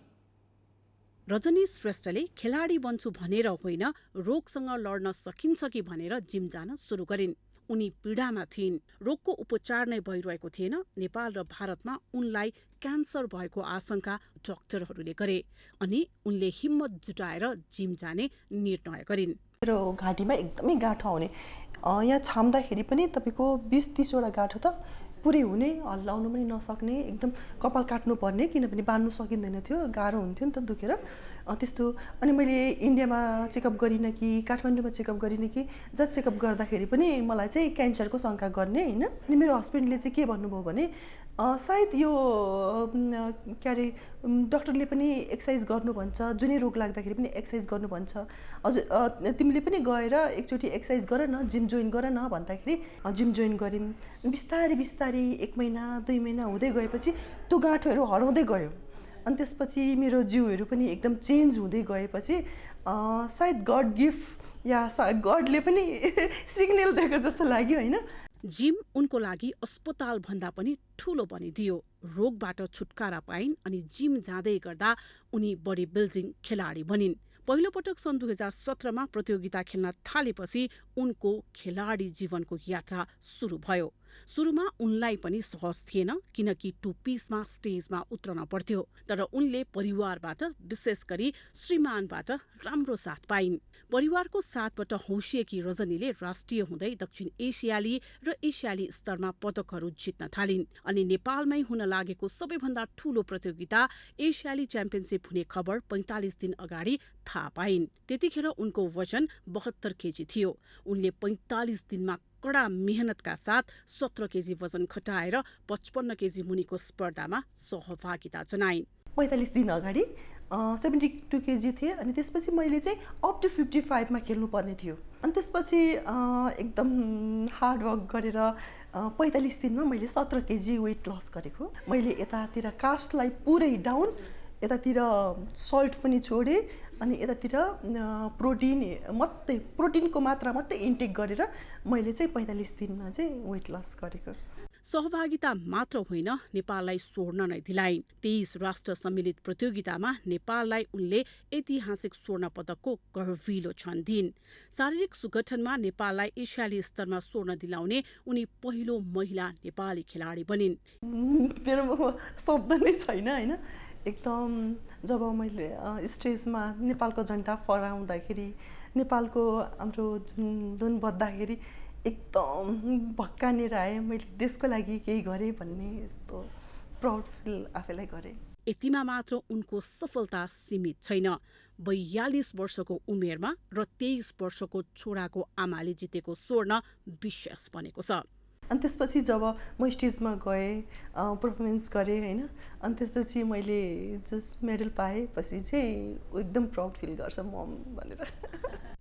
A: रजनी श्रेष्ठले खेलाडी बन्छु भनेर होइन, रोगसँग लड्न सकिन्छ कि भनेर जिम जान सुरु गरिन्। उनी पीडामा थिइन्। रोगको उपचार नै भइरहेको थिएन। नेपाल र भारतमा उनलाई क्यान्सर भएको आशंका डाक्टरहरूले गरे अनि उनले हिम्मत जुटाएर जिम जाने निर्णय गरिन्।
G: मेरो घाँटीमा एकदमै गाँठो आउने, यहाँ छाम्दाखेरि पनि तपाईँको 20-30 वटा गाँठो त पुरै हुने, हल्लाउनु पनि नसक्ने, एकदम कपाल काट्नु पर्ने, किनभने बान्नु सकिँदैन थियो, गाह्रो हुन्थ्यो नि त दुखेर त्यस्तो। अनि मैले इन्डियामा चेकअप गरिनँ कि काठमाडौँमा चेकअप गरिनँ कि, जहाँ चेकअप गर्दाखेरि पनि मलाई चाहिँ क्यान्सरको शङ्का गर्ने होइन। अनि मेरो हस्बेन्डले चाहिँ के भन्नुभयो भने सायद यो के अरे डक्टरले पनि एक्सर्साइज गर्नु भन्छ, जुनै रोग लाग्दाखेरि पनि एक्सर्साइज गर्नु भन्छ, हजुर तिमीले पनि गएर एकचोटि एक्सर्साइज गर न, जिम जोइन गर न भन्दाखेरि जिम जोइन गऱ्यौँ। बिस्तारै बिस्तारै 1 महिना 2 महिना हुँदै गएपछि त्यो गाँठोहरू हराउँदै गयो। अनि त्यसपछि मेरो जिउहरू पनि एकदम चेन्ज हुँदै गएपछि सायद गड गिफ्ट या गडले पनि सिग्नल दिएको जस्तो लाग्यो होइन।
A: जिम उनको लागि अस्पताल भन्दा पनि ठूलो बनिदियो। रोगबाट छुटकारा पाइन् अनि जिम जाँदै गर्दा उनी बडी बिल्डिङ खेलाडी बनिन्। पहिलो पटक सन् 2017मा प्रतियोगिता खेल्न थालेपछि उनको खेलाडी जीवनको यात्रा सुरु भयो। सुरुमा उनलाई पनि सहज थिएन, किनकि 2 पिसमा स्टेजमा उत्रन पर्थ्यो। तर उनले परिवारबाट, विशेष गरी श्रीमानबाट राम्रो साथ पाइन्। परिवारको साथबाट हौसिएकी रजनीले राष्ट्रिय हुँदै दक्षिण एसियाली र एसियाली स्तरमा पदकहरू जित्न थालिन् अनि नेपालमै हुन लागेको सबैभन्दा ठूलो प्रतियोगिता एसियाली च्याम्पियनसिप हुने खबर 45 दिन अगाडि थाहा पाइन्। त्यतिखेर उनको वजन 72 केजी थियो। उनले 45 दिनमा कडा मेहनतका साथ 17 केजी वजन घटाएर 55 केजी मुनिको स्पर्धामा सहभागिता जनाइन्।
G: 45 दिन अगाडि 72 केजी थिएँ अनि त्यसपछि मैले चाहिँ अप टु 55मा खेल्नुपर्ने थियो। अनि त्यसपछि एकदम हार्डवर्क गरेर 45 दिनमा मैले 17 केजी वेट लस गरेको। मैले यतातिर काफ्सलाई पुरै डाउन, यतातिर सल्ट पनि छोडेँ अनि यतातिर प्रोटिनको मात्रा मात्रै इन्टेक गरेर मैले चाहिँ 45 दिनमा चाहिँ वेट लस गरेको।
A: सहभागिता मात्र होइन, नेपाललाई स्वर्ण नै दिलाइन्। 23 राष्ट्र सम्मिलित प्रतियोगितामा नेपाललाई उनले ऐतिहासिक स्वर्ण पदकको गर्विलो क्षण दिइन्। शारीरिक सुगठनमा नेपाललाई एसियाली स्तरमा स्वर्ण दिलाउने उनी पहिलो महिला नेपाली खेलाडी बनिन्।
G: मेरो शब्द नै छैन होइन। एकदम जब मैले स्टेजमा नेपालको झन्डा फहराउँदाखेरि, नेपालको हाम्रो धुन बज्दाखेरि एकदम भक्कानेर आएँ। मैले देशको लागि केही गरेँ भन्ने यस्तो प्राउड फिल आफैलाई गरेँ।
A: यतिमा मात्र उनको सफलता सीमित छैन। 42 वर्षको उमेरमा र 23 वर्षको छोराको आमाले जितेको स्वर्ण विशेष बनेको छ।
G: अनि त्यसपछि जब म स्टेजमा गएँ, पर्फर्मेन्स गरेँ होइन, अनि त्यसपछि मैले जस्ट मेडल पाएपछि चाहिँ एकदम प्राउड फिल गर्छ मम भनेर।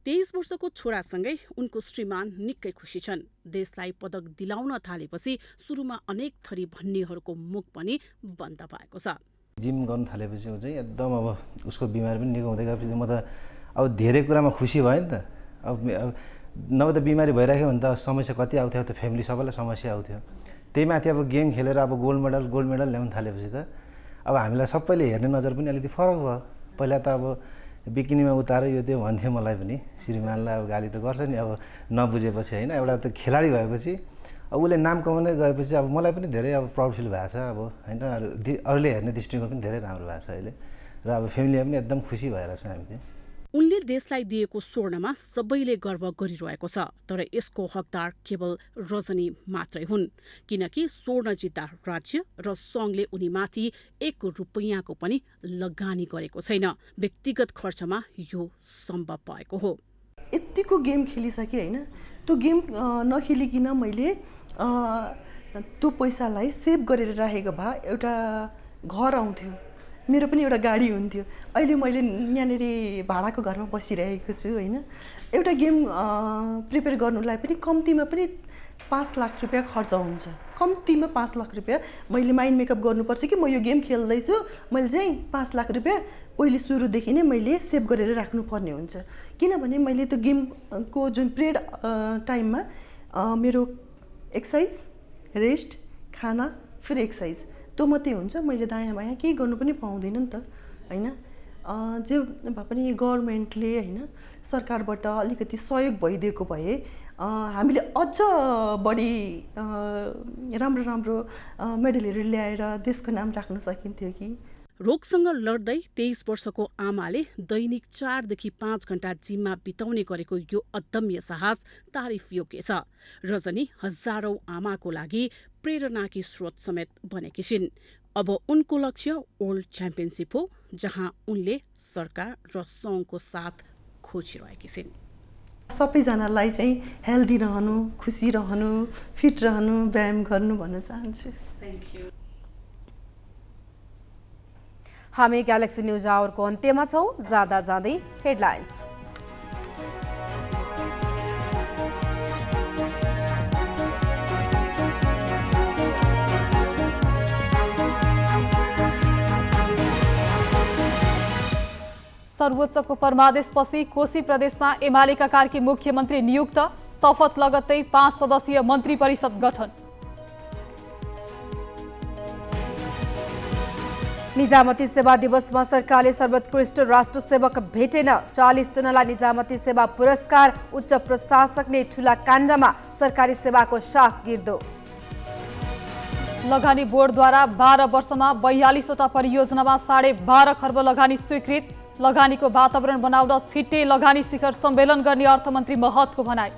A: 23 वर्षको छोरासँगै उनको श्रीमान निकै खुसी छन्। देशलाई पदक दिलाउन थालेपछि सुरुमा अनेक थरी भन्नेहरूको मुख पनि बन्द भएको छ।
F: जिम गर्न थालेपछि चाहिँ एकदम अब उसको बिमारी पनि निको हुँदै गएपछि म त अब धेरै कुरामा खुसी भएँ नि त। अब नभए त बिमारी भइराख्यो भने त समस्या कति आउँथ्यो, त फ्यामिली सबैलाई समस्या आउँथ्यो। त्यही माथि अब गेम खेलेर अब गोल्ड मेडल ल्याउन थालेपछि त अब हामीलाई सबैले हेर्ने नजर पनि अलिकति फरक भयो। पहिला त अब बिकिनीमा उतार यो त्यो भन्थ्यो मलाई पनि, श्रीमानलाई अब गाली त गर्छ नि अब नबुझेपछि होइन। एउटा त खेलाडी भएपछि अब उसले नाम कमाउँदै गएपछि अब मलाई पनि धेरै अब प्राउड फिल भएको छ अब होइन। अरूले हेर्ने दृष्टिकोण पनि धेरै राम्रो भएको छ अहिले, र अब फ्यामिलीमा पनि एकदम खुसी भएर छ हामी चाहिँ।
A: उनले देशलाई दिएको स्वर्णमा सबैले गर्व गरिरहेको छ, तर यसको हकदार केवल रजनी मात्रै हुन्, किनकि स्वर्ण जित्दा राज्य र सङ्घले उनीमाथि 1 रुपैयाँको पनि लगानी गरेको छैन। व्यक्तिगत खर्चमा यो सम्भव भएको हो।
G: यतिको गेम खेलिसकेँ होइन, त्यो गेम नखेलिकन मैले त्यो पैसालाई सेभ गरेर राखेको भए एउटा घर आउँथ्यो, मेरो पनि एउटा गाडी हुन्थ्यो। अहिले मैले यहाँनिर भाडाको घरमा बसिरहेको छु होइन। एउटा गेम प्रिपेयर गर्नुलाई पनि कम्तीमा पनि 5 लाख रुपियाँ खर्च हुन्छ। कम्तीमा 5 लाख रुपियाँ मैले माइन्ड मेकअप गर्नुपर्छ कि म यो गेम खेल्दैछु, मैले चाहिँ 5 लाख रुपियाँ पहिले सुरुदेखि नै मैले सेभ गरेर राख्नुपर्ने हुन्छ। किनभने मैले त्यो गेमको जुन पिरियड टाइममा मेरो एक्सर्साइज, रेस्ट, खाना, फेरि एक्सर्साइज त्यो मात्रै हुन्छ। मैले दायाँ बायाँ केही गर्नु पनि पाउँदैन नि त होइन। जे भए पनि गभर्मेन्टले होइन सरकारबाट अलिकति सहयोग भइदिएको भए हामीले अझ बढी राम्रो राम्रो मेडलहरू ल्याएर देशको नाम राख्न सकिन्थ्यो कि।
A: रोगसँग लड्दै 23 वर्षको आमाले दैनिक 4 देखि 5 घण्टा जिममा बिताउने गरेको यो अदम्य साहस तारिफ योग्य छ। रजनी हजारौं आमाको लागि प्रेरणाकी स्रोत समेत बनेकी छिन्। अब उनको लक्ष्य वर्ल्ड च्याम्पियनसिप हो, जहाँ उनले सरकार र सङ्घको साथ खोजिरहेकी छिन्।
G: सबैजनालाई चाहिँ हेल्दी रहनु, खुसी रहनु, फिट रहनु, व्यायाम गर्नु भन्न चाहन्छु। Thank you.
D: हामी ग्यालेक्सी न्युज आवरको अन्त्यमा छौँ। जाँदा जाँदै हेडलाइन्स।
E: सर्वोच्चको परमादेशपछि कोशी प्रदेशमा एमालेका कार्की मुख्यमन्त्री नियुक्त, शपथ लगत्तै 5 सदस्यीय मन्त्री परिषद गठन।
D: निजामती सेवा दिवसमा सरकारले सर्वोत्कृष्ट राष्ट्र सेवक भेटेन। 40 जनालाई निजामती सेवा पुरस्कार। उच्च प्रशासकले ठूला काण्डमा सरकारी सेवाको शाख गिर्दो।
E: लगानी बोर्डद्वारा 12 वर्षमा 42वटा परियोजनामा 12.5 खर्ब लगानी स्वीकृत। लगानीको वातावरण बनाउन छिट्टै लगानी शिखर सम्मेलन गर्ने अर्थमन्त्री महतको भनाई।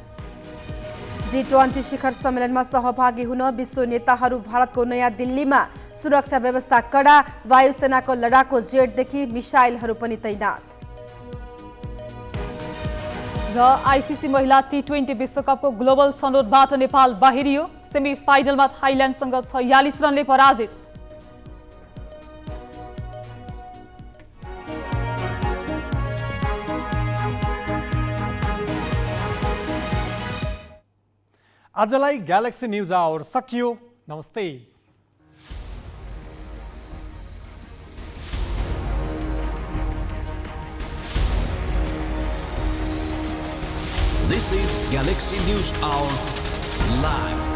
D: G20 शिखर सम्मेलनमा सहभागी हुन विश्व नेताहरू भारतको नयाँ दिल्लीमा। सुरक्षा व्यवस्था कडा। वायुसेनाको लडाकु जेटदेखि मिसाइलहरू पनि तैनात।
E: र आइसिसी महिला T20 विश्वकपको ग्लोबल छनौटबाट नेपाल बाहिरियो। सेमी फाइनलमा थाइल्यान्डसँग 46 रनले पराजित।
B: आजलाई ग्यालेक्सी न्युज आवर सकियो। नमस्ते।
H: This is Galaxy News Hour Live.